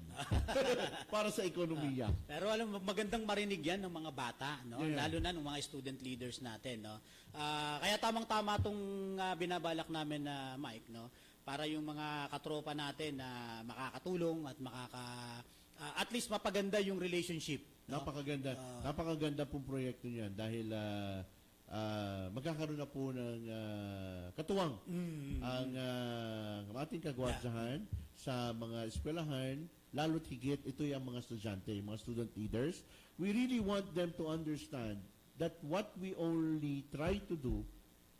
Para sa ekonomiya. Pero alam mo, magandang marinig yan ng mga bata, no? Yeah. Lalo na ng mga student leaders natin. No? Kaya tamang-tama itong binabalak namin na Mike, no? Para yung mga katropa natin na makakatulong at at least mapaganda yung relationship. No? Napakaganda. Napakaganda pong proyekto niyan dahil magkakaroon na po ng katuwang ang ating kagwardyahan sa mga eskwelahan, lalo't higit ito yung mga estudyante, yung mga student leaders. We really want them to understand that what we only try to do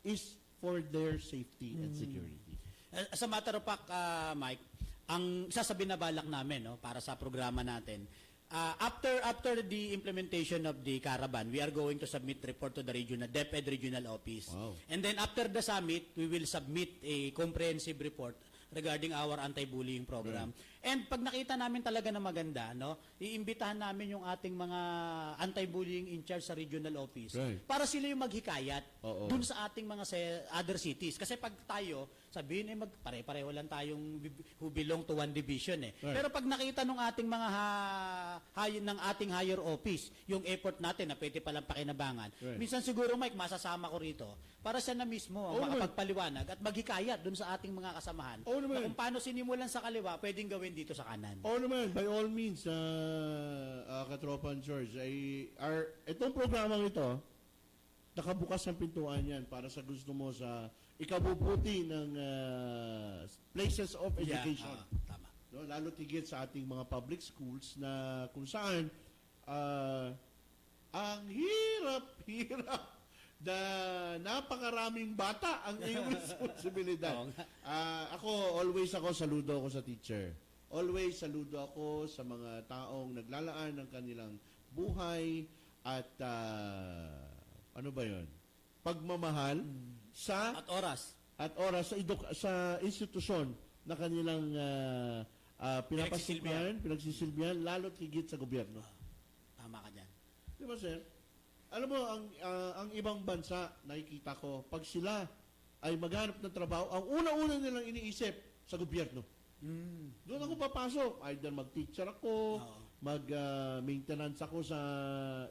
is for their safety and security. As a matter of fact, Mike, ang isa sa binabalak namin, no, para sa programa natin, after the implementation of the caravan, we are going to submit report to the DepEd regional office. Wow. And then after the summit, we will submit a comprehensive report regarding our anti-bullying program. And pag nakita namin talaga na maganda, no, iimbitahan namin yung ating mga anti-bullying in charge sa regional office para sila yung maghikayat dun sa ating mga other cities. Kasi pag tayo, sabihin pare-pareho lang tayong who belong to one division eh. Pero pag nakita ng ating mga ng ating higher office, yung effort natin na pwede palang pakinabangan, minsan siguro Mike, masasama ko rito para siya na mismo ang makapagpaliwanag at maghikayat dun sa ating mga kasamahan na kung paano sinimulan sa kaliwa, pwedeng gawin dito sa kanan. Oo naman, by all means, Katropang George, itong programang ito, nakabukas ang pintuan yan para sa gusto mo sa ikabubuti ng places of education. Tama. No, lalo tigit sa ating mga public schools na kung saan ang hirap na napakaraming bata ang iyong responsibilidad. Oo nga. Always saludo ako sa teacher. Always saludo ako sa mga taong naglalaan ng kanilang buhay at ano ba 'yon? Pagmamahal sa At oras. sa institusyon na kanilang pinagsisilbihan, lalo't higit sa gobyerno. Tama ka dyan. Di ba, sir? Alam mo, ang ibang bansa, nakikita ko, pag sila ay maghanap ng trabaho, ang una-una nilang iniisip sa gobyerno. Doon ako papasok. Either mag-teacher ako, mag-maintenance ako sa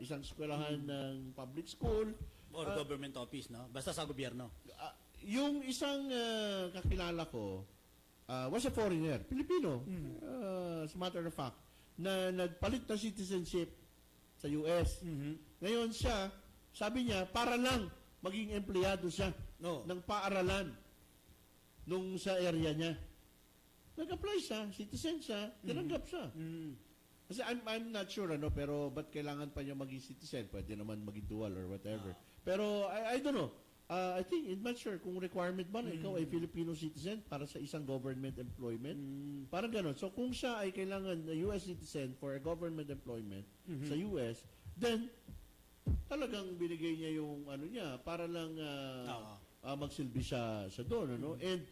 isang eskwelahan ng public school. Or government office, no? Basta sa gobyerno. Yung isang kakilala ko was a foreigner, Pilipino, as a matter of fact, na nagpalit ng citizenship sa US. Ngayon siya, sabi niya, para lang maging empleyado siya ng paaralan nung sa area niya. Nag-apply siya, citizen siya, tinanggap siya. Kasi I'm not sure, pero ba't kailangan pa niya maging citizen? Pwede naman maging dual or whatever. Pero I don't know. I think, I'm not sure kung requirement ba na ikaw ay Filipino citizen para sa isang government employment. Parang gano'n. So, kung siya ay kailangan na US citizen for a government employment sa US, then, talagang binigay niya yung ano niya para lang magsilbi siya doon. And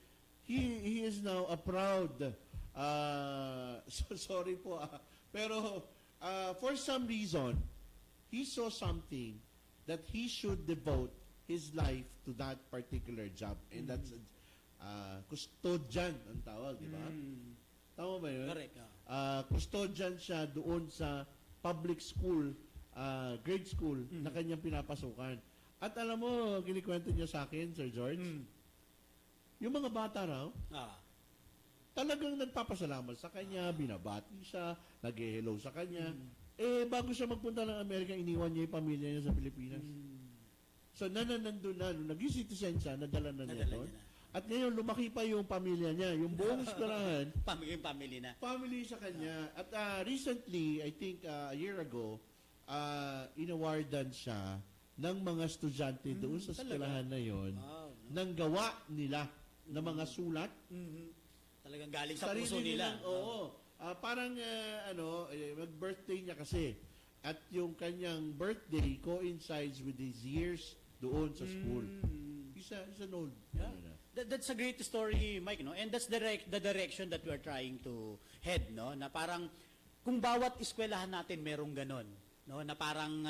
he is now a proud, sorry po, pero for some reason, he saw something that he should devote his life to that particular job. And that's custodian ang tawag, di ba? Tama ba yun? Correct. Custodian siya doon sa public school, grade school, na kanyang pinapasukan. At alam mo, kinikwento niya sa akin, Sir George, yung mga bata raw, talagang nagpapasalamat sa kanya, binabati siya, nag-hello sa kanya. Bago siya magpunta ng Amerika, iniwan niya yung pamilya niya sa Pilipinas. So, nandun na, nung naging citizen siya, nadala na niya doon. At ngayon, lumaki pa yung pamilya niya. Yung buong eskwelahan, family sa kanya. At recently, I think a year ago, inawardan siya ng mga estudyante doon sa eskwelahan na yon ng gawa nila na mga sulat. Talagang galing sa puso nila. Parang, mag-birthday niya kasi. At yung kanyang birthday coincides with his years doon sa school. He's an old. That's a great story, Mike, no? And that's the direction that we are trying to head, no? Na parang kung bawat eskwelahan natin merong ganon, no? Na parang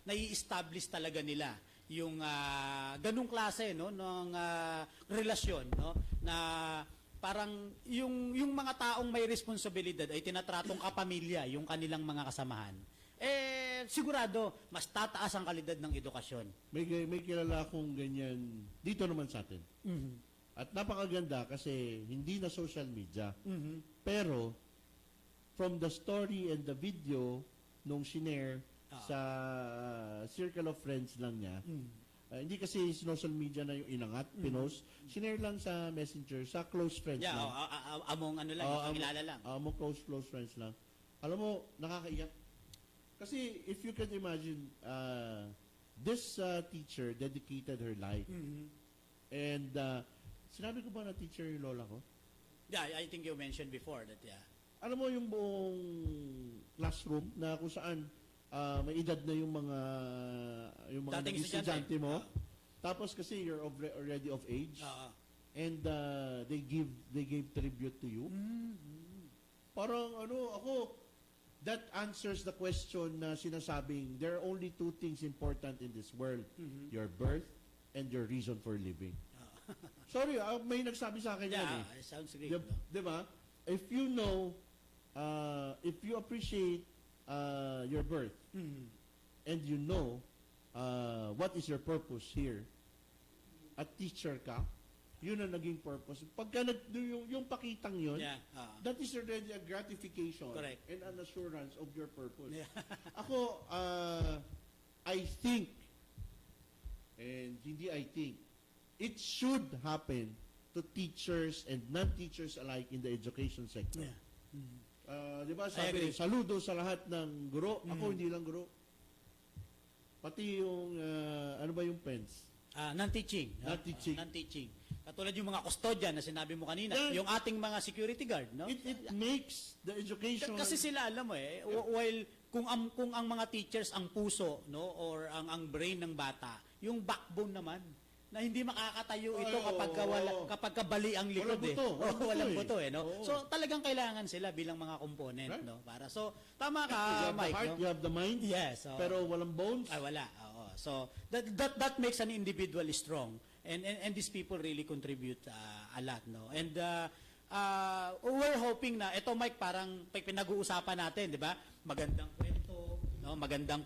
nai-establish talaga nila yung ganung klase, no, ng relasyon, no? Na parang yung mga taong may responsibilidad ay tinatratong kapamilya yung kanilang mga kasamahan. Sigurado, mas tataas ang kalidad ng edukasyon. May kilala akong ganyan dito naman sa atin. At napakaganda kasi hindi na social media. Pero, from the story and the video nung shinare sa circle of friends lang niya, hindi kasi social media na yung inangat, pinost, shinare lang sa messenger, sa close friends lang. Among ano lang, yung kilala lang. Among close friends lang. Alam mo, nakakaiyak. Kasi if you can imagine, this teacher dedicated her life. And sinabi ko ba na teacher yung lola ko? Yeah, I think you mentioned before that, Alam mo yung buong classroom na kung saan may edad na yung mga naging estudyante mo. Tapos kasi you're already of age. And they gave tribute to you. Parang ako, that answers the question na sinasabing there are only two things important in this world. Your birth and your reason for living. Sorry, may nagsabi sa akin yan eh. It sounds great. Diba? If you know, if you appreciate your birth and you know what is your purpose here, at teacher ka, yun ang naging purpose. Pagka yung pakitang yun, that is already a gratification. Correct. And an assurance of your purpose. Ako, I think, and hindi I think, it should happen to teachers and non-teachers alike in the education sector. Di ba sabi, saludo sa lahat ng guro. Ako hindi lang guro. Pati yung, ano ba yung pens? Non-teaching. Non-teaching. Non-teaching. Katulad yung mga custodian na sinabi mo kanina, Yeah. yung ating mga security guard, no? It makes the education... Kasi sila alam mo while kung ang mga teachers ang puso, no, or ang brain ng bata, yung backbone naman na hindi makakatayo ito kapag bali ang likod walang buto no. So talagang kailangan sila bilang mga component, right, no, para so tama ka, you have Mike, the heart, no? you have the mind, yes, pero walang bones. Ay wala. So that makes an individual strong, and these people really contribute a lot, no. And we're hoping na ito, Mike, parang pinag-uusapan natin, di ba? Magandang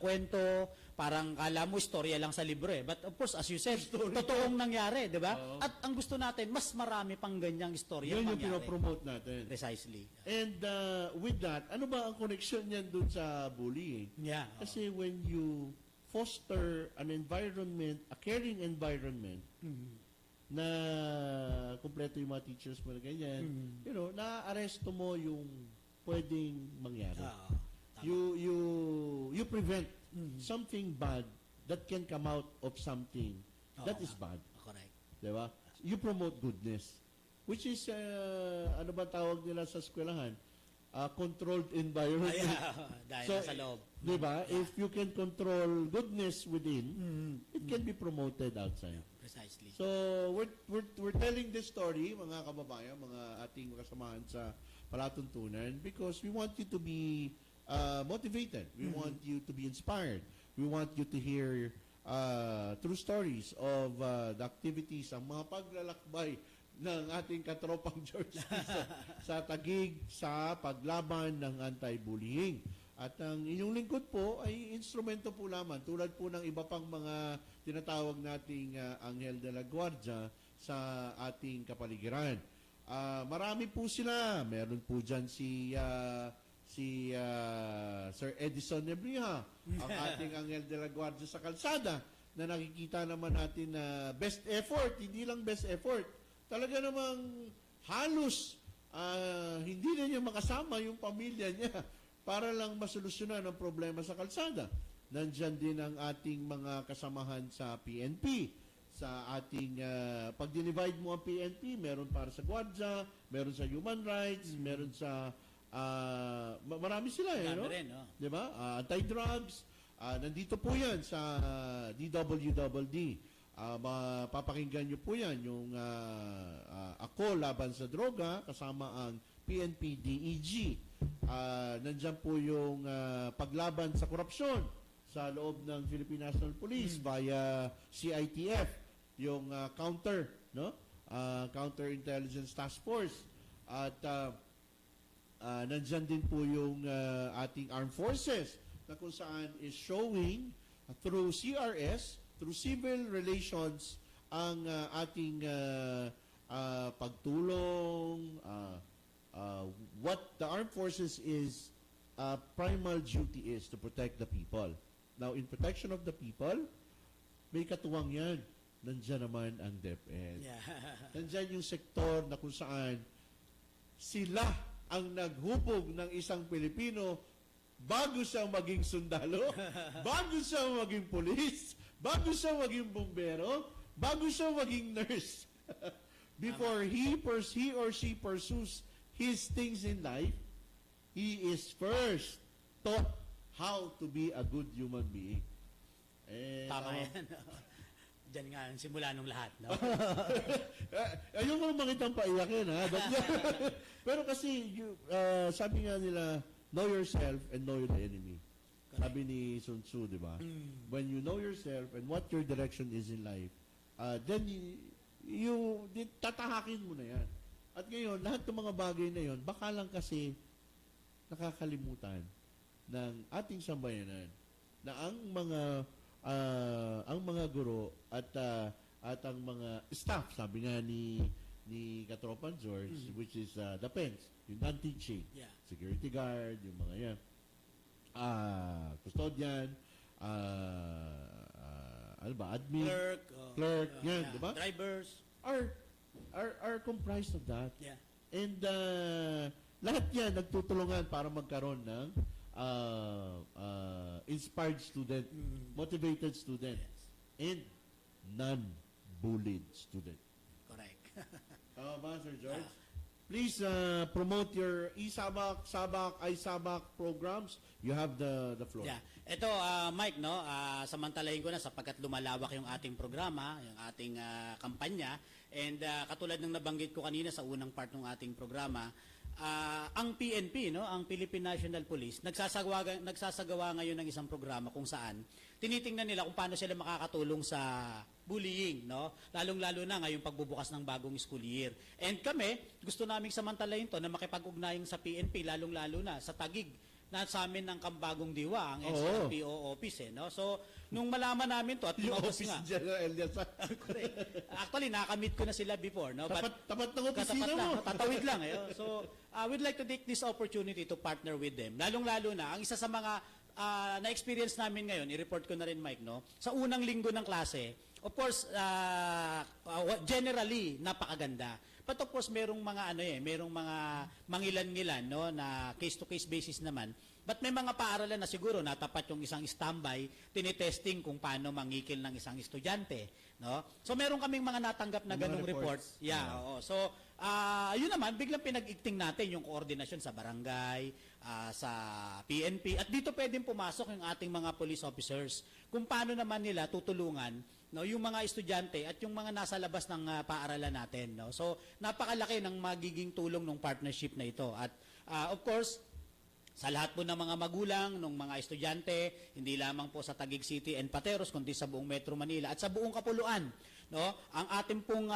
kwento, parang kala mo istorya lang sa libro but of course, as you said, totoong nangyari, di ba? At ang gusto natin, mas marami pang ganyang istorya Yun mangyari. yung pinopromote natin. Precisely. And with that, ano ba ang connection niyan dun sa bullying? Yeah. Kasi when you foster an environment, a caring environment, na kumpleto yung mga teachers mo na ganyan, na-aresto mo yung pwedeng mangyari. You prevent something bad that can come out of something that is bad. Correct. Diba? You promote goodness, which is ano ba tawag nila sa eskwelahan? Controlled environment. Dahil So, sa loob. Diba? If you can control goodness within, it can be promoted outside. Precisely. So we're telling this story, mga kababayan, mga ating kasamahan sa palatuntunan, because we want you to be motivated. We want you to be inspired. We want you to hear true stories of the activities, ang mga paglalakbay ng ating katropang George sa Taguig sa paglaban ng anti-bullying. At ang inyong lingkod po ay instrumento po lamang, tulad po ng iba pang mga tinatawag nating Anghel de la Guardia sa ating kapaligiran. Marami po sila. Meron po dyan si Sir EDISON NEBRIJA, ang ating Anghel de la Guardia sa kalsada, na nakikita naman natin na best effort, hindi lang best effort. Talaga namang halos hindi na niya makasama yung pamilya niya para lang masolusyonan ang problema sa kalsada. Nandyan din ang ating mga kasamahan sa PNP. Sa ating, pag-divide mo ang PNP, meron para sa Guardia, meron sa Human Rights, meron sa, marami sila no? Rin, no? Diba? Anti-drugs, nandito po yan sa DWDD. Papakinggan nyo po yan, yung Ako Laban sa Droga, kasama ang PNP DEG. Nandyan po yung paglaban sa korupsyon sa loob ng Philippine National Police via CITF, yung counter, no? Counter-Intelligence Task Force. At nandyan din po yung ating armed forces na kung saan is showing through CRS, through civil relations, ang ating pagtulong, what the armed forces is primal duty is to protect the people. Now, in protection of the people, may katuwang yan. Nandyan naman ang DepEd. Nandyan yung sektor na kung saan sila ang naghubog ng isang Pilipino bago siya maging sundalo, bago siya maging pulis, bago siya maging bumbero, bago siya maging nurse. Before he or she pursues his things in life, he is first taught how to be a good human being. Tama yan. Diyan nga ang simula nung lahat, no? Ayun ko makitang paiyakin, ha? Pero kasi, sabi nga nila, know yourself and know your enemy. Sabi ni Sun Tzu, di ba? When you know yourself and what your direction is in life, then tatahakin mo na yan. At ngayon, lahat ng mga bagay na yon, baka lang kasi nakakalimutan ng ating sambayanan na ang mga guro at ang mga staff, sabi nga ni Katropang George, which is the PENS, yung non-teaching, security guard, yung mga yan, custodian, ano ba, admin, clerk, yan, di ba? Drivers, are comprised of that. Yeah. And lahat yan nagtutulungan para magkaroon ng inspired student, motivated student, and non-bullied student. Correct. Tama ba, Sir George? Please promote your e-sabak, sabak, i-sabak programs. You have the floor. Yeah. Ito, Mike, no, samantalahin ko na sapagkat lumalawak yung ating programa, yung ating kampanya. And katulad ng nabanggit ko kanina sa unang part ng ating programa, ang PNP, no, ang Philippine National Police, nagsasagawa ngayon ng isang programa kung saan tinitingnan nila kung paano sila makakatulong sa bullying, no? Lalong-lalo na ngayong pagbubukas ng bagong school year. And kami, gusto naming samantalahin to na makipag-ugnayan sa PNP, lalong-lalo na sa Taguig, na sa amin ng Kambagong Diwa, ang SLPO office, no? So, nung malaman namin to, at Yung lumabas office nga. General Elias. Actually, nakamit ko na sila before, no? Tapat ng opisina mo. Tatawid lang, eh. So, we'd like to take this opportunity to partner with them. Lalong-lalo na, ang isa sa mga na-experience namin ngayon, i-report ko na rin, Mike, no? Sa unang linggo ng klase, of course, generally, napakaganda. But of course, merong mga merong mga mangilan-ngilan, no, na case-to-case basis naman. But may mga paaralan na siguro natapat yung isang standby, tinitesting kung paano mangikil ng isang estudyante, no? So meron kaming mga natanggap na ganung reports. Yeah, oo. So yun naman, biglang pinag-igting natin yung koordinasyon sa barangay, sa PNP, at dito pwedeng pumasok yung ating mga police officers kung paano naman nila tutulungan, no, yung mga estudyante at yung mga nasa labas ng paaralan natin, no. So napakalaki ng magiging tulong ng partnership na ito. At of course, sa lahat po ng mga magulang, ng mga estudyante, hindi lamang po sa Taguig City and Pateros, kundi sa buong Metro Manila at sa buong Kapuluan, no, ang ating pong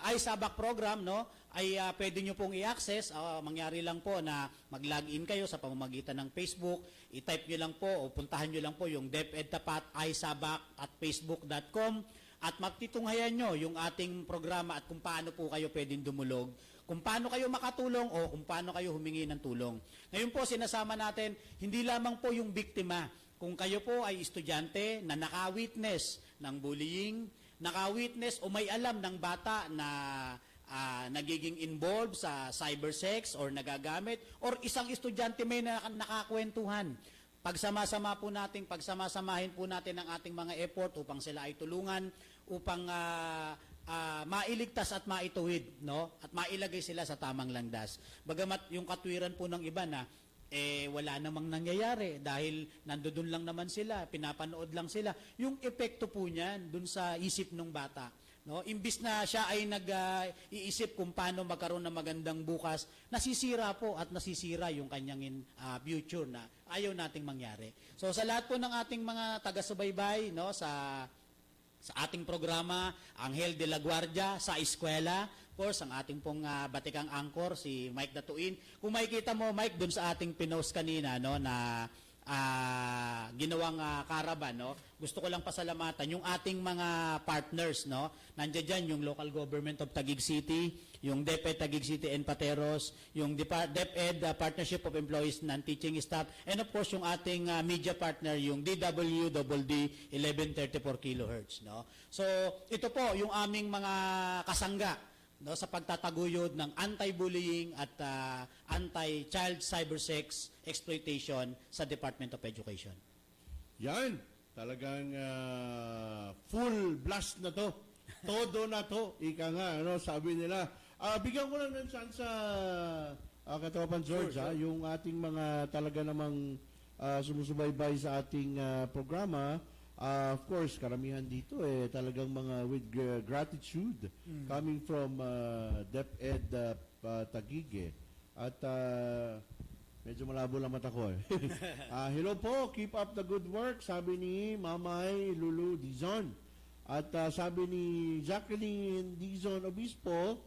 iSabak program, no, ay pwede nyo pong i-access. Mangyari lang po na mag-login kayo sa pamamagitan ng Facebook, i-type nyo lang po o puntahan nyo lang po yung DepEd Tapat iSabak at facebook.com at magtitunghayan nyo yung ating programa at kung paano po kayo pwedeng dumulog, kung paano kayo makatulong o kung paano kayo humingi ng tulong. Ngayon po, sinasama natin, hindi lamang po yung biktima. Kung kayo po ay estudyante na naka-witness ng bullying, naka-witness o may alam ng bata na nagiging involved sa cybersex or nagagamit, or isang estudyante may nakakwentuhan, pagsamasamahin po natin ang ating mga effort upang sila ay tulungan, upang mailigtas at maituwid, no? At mailagay sila sa tamang landas. Bagamat yung katwiran po ng iba na wala namang nangyayari dahil nandoon lang naman sila, pinapanood lang sila. Yung epekto po niyan dun sa isip ng bata, no? Imbis na siya ay nag-iisip kung paano magkaroon ng magandang bukas, nasisira po at nasisira yung kanyang future na ayaw nating mangyari. So sa lahat po ng ating mga taga-subaybay, no, sa ating programa, ANGHEL de la GUARDIA, sa eskwela, of course, ang ating pong batikang anchor, si Mike Datuin. Kung makikita mo, Mike, dun sa ating pinost kanina, no, na ginawang caravan, no, gusto ko lang pasalamatan yung ating mga partners, no. Nandiyan dyan yung Local Government of Taguig City, yung DepEd Taguig City and Pateros, yung DepEd Partnership of Employees Non-Teaching Staff, and of course yung ating media partner, yung DWDD 1134 kHz, no. So ito po yung aming mga kasangga, no, sa pagtataguyod ng anti-bullying at anti-child cybersex exploitation sa Department of Education. Yan, talagang full blast na to. Todo na to. Ika nga, ano, sabi nila. Bigyan ko lang ng chance sa Katropang George, sure. Yung ating mga talaga namang sumusubaybay sa ating programa. Of course, karamihan dito talagang mga with gratitude coming from DepEd Taguig. At medyo malabo lang mata ko. Hello po, keep up the good work, sabi ni Mamay Lulu Dizon. At sabi ni Jacqueline Dizon Obispo,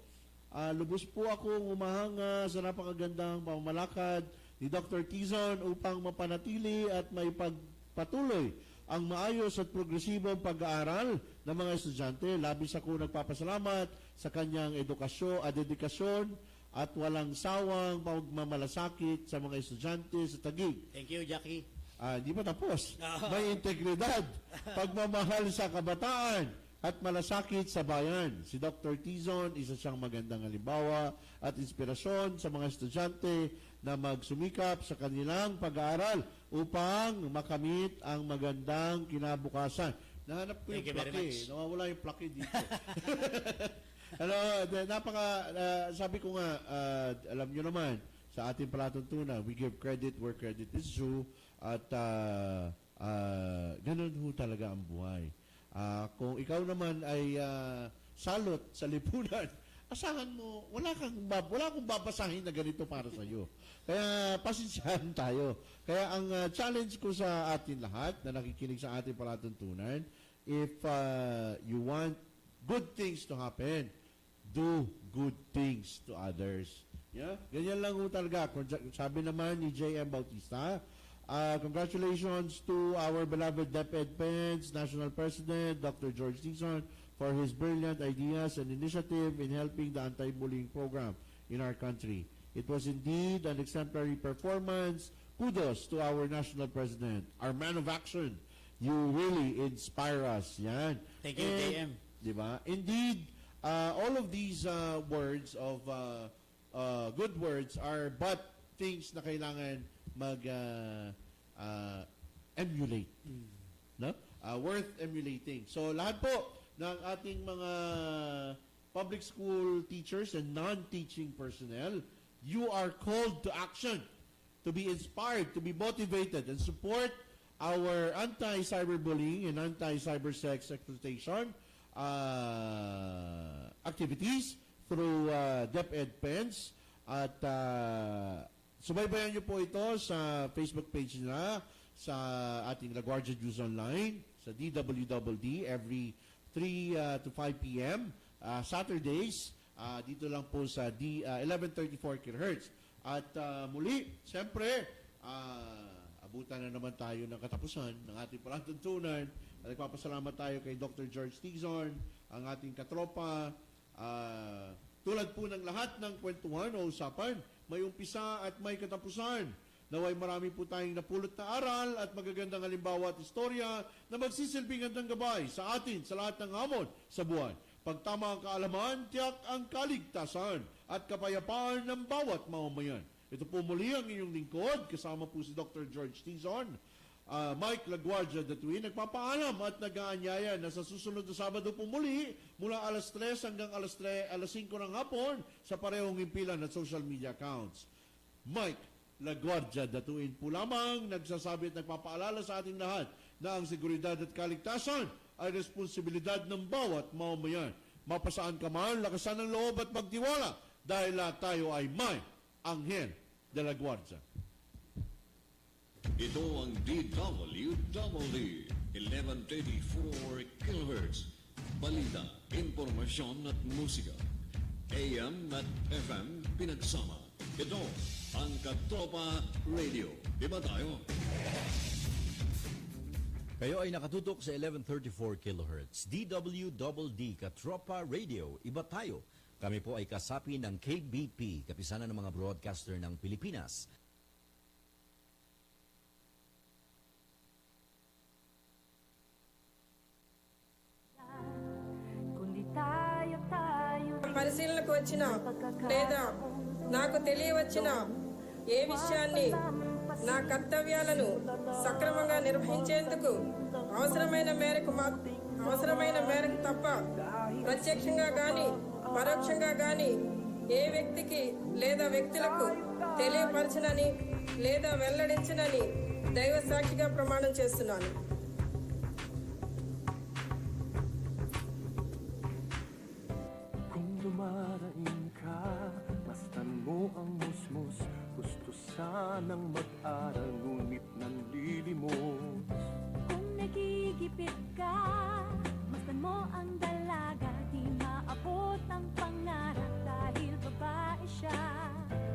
lubos po akong umahanga sa napakagandang pamamalakad ni Dr. Tizon upang mapanatili at may pagpatuloy ang maayos at progresibong pag-aaral ng mga estudyante. Labis ako nagpapasalamat sa kanyang edukasyon at dedikasyon at walang sawang pagmamalasakit sa mga estudyante sa Taguig. Thank you, Jackie. Di pa tapos. May integridad, pagmamahal sa kabataan, at malasakit sa bayan. Si Dr. Tizon, isa siyang magandang halimbawa at inspirasyon sa mga estudyante na magsumikap sa kanilang pag-aaral upang makamit ang magandang kinabukasan. Nahanap ko yung Thank you very plake. much. Nawawala yung plake dito. Sabi ko nga, alam nyo naman, sa ating palatuntunan, we give credit where credit is due at ganun ho talaga ang buhay. Kung ikaw naman ay salot sa lipunan, asahan mo, wala akong babasahin na ganito para sa iyo. Kaya pasensyahan tayo. Kaya ang challenge ko sa atin lahat na nakikinig sa ating palatuntunan, if you want good things to happen, do good things to others. Yeah? Ganyan lang ho talaga. Sabi naman ni J.M. Bautista, congratulations to our beloved DepEd Pens National President, Dr. George Dixon, for his brilliant ideas and initiative in helping the anti-bullying program in our country. It was indeed an exemplary performance. Kudos to our National President, our man of action. You really inspire us. Yan. Thank you, JM. Diba? Indeed, all of these words of good words are but things na kailangan emulate. No? Worth emulating. So lahat po ng ating mga public school teachers and non-teaching personnel, you are called to action, to be inspired, to be motivated, and support our anti-cyberbullying and anti-cybersex exploitation activities through DepEd Pens at subaybayan niyo po ito sa Facebook page nila sa ating LaGuardia News Online sa DWDD every 3 to 5 p.m. Saturdays dito lang po sa 1134 kHz. At muli, siyempre abutan na naman tayo ng katapusan ng ating palatuntunan. Nagpapasalamat tayo kay Dr. George Tizon, ang ating katropa. Tulad po ng lahat ng kwentuhan o usapan, may umpisa at may katapusan. Naway marami po tayong napulot na aral at magagandang halimbawa at istorya na magsisilbing gandang gabay sa atin sa lahat ng hamon sa buwan. Pagtama ang kaalaman, tiyak ang kaligtasan at kapayapaan ng bawat mamamayan. Ito po muli ang inyong lingkod, kasama po si Dr. George Tizon, Mike LaGuardia Datuin, nagpapaalam at nag-aanyaya na sa susunod na Sabado po muli, mula alas 3 hanggang alas 5 ng hapon sa parehong himpilan at social media accounts. Mike LaGuardia Datuin po lamang nagsasabi at nagpapaalala sa ating lahat na ang seguridad at kaligtasan ay responsibilidad ng bawat mamamayan. Mapasaan ka man, lakasan ng loob at pagtiwala dahil lahat tayo ay may Anghel de la Guardia. Ito ang DWWD 1134 kHz. Balita, impormasyon at musika. AM at FM pinagsama. Ito ang Katropa Radio. Iba tayo. Kayo ay nakatutok sa 1134 kHz. DWDD Katropa Radio. Iba tayo. Kami po ay kasapi ng KBP, Kapisanan ng mga Broadcaster ng Pilipinas. పరిశీలనకు వచ్చిన లేదా నాకు తెలియవచ్చిన ఏ విషయాన్ని నా కర్తవ్యాలను సక్రమంగా నిర్వహించేందుకు అవసరమైన మేరకు తప్ప ప్రత్యక్షంగా గాని పరోక్షంగా గాని ఏ వ్యక్తికి లేదా వ్యక్తులకు తెలియపరచనని లేదా వెల్లడించనని దైవ సాక్షిగా ప్రమాణం చేస్తున్నాను. Dumaraing ka, mastan mo ang musmus. Gusto sanang mag-aral, ngunit nanlilimos. Kung nagigipit ka, mastan mo ang dalaga. Di maabot ang pangarap dahil babae siya.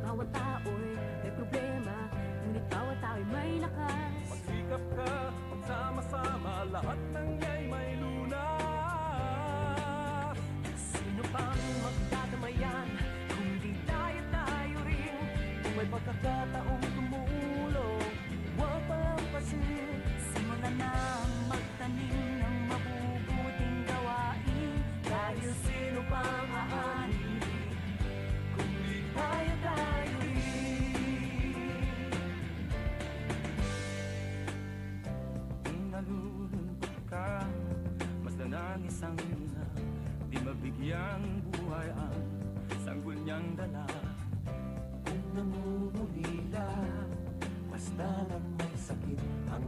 Bawat tao'y may problema, ngunit bawat tao'y may lakas. Magsikap ka, magsama-sama, lahat ng iya'y may lunas. Sino pang magdadamayan, kung di tayo rin. Kung may pagkakataong tumulong, huwag palampasin. Simulan na magtanim ng mabubuting gawain. na ng may sakit ang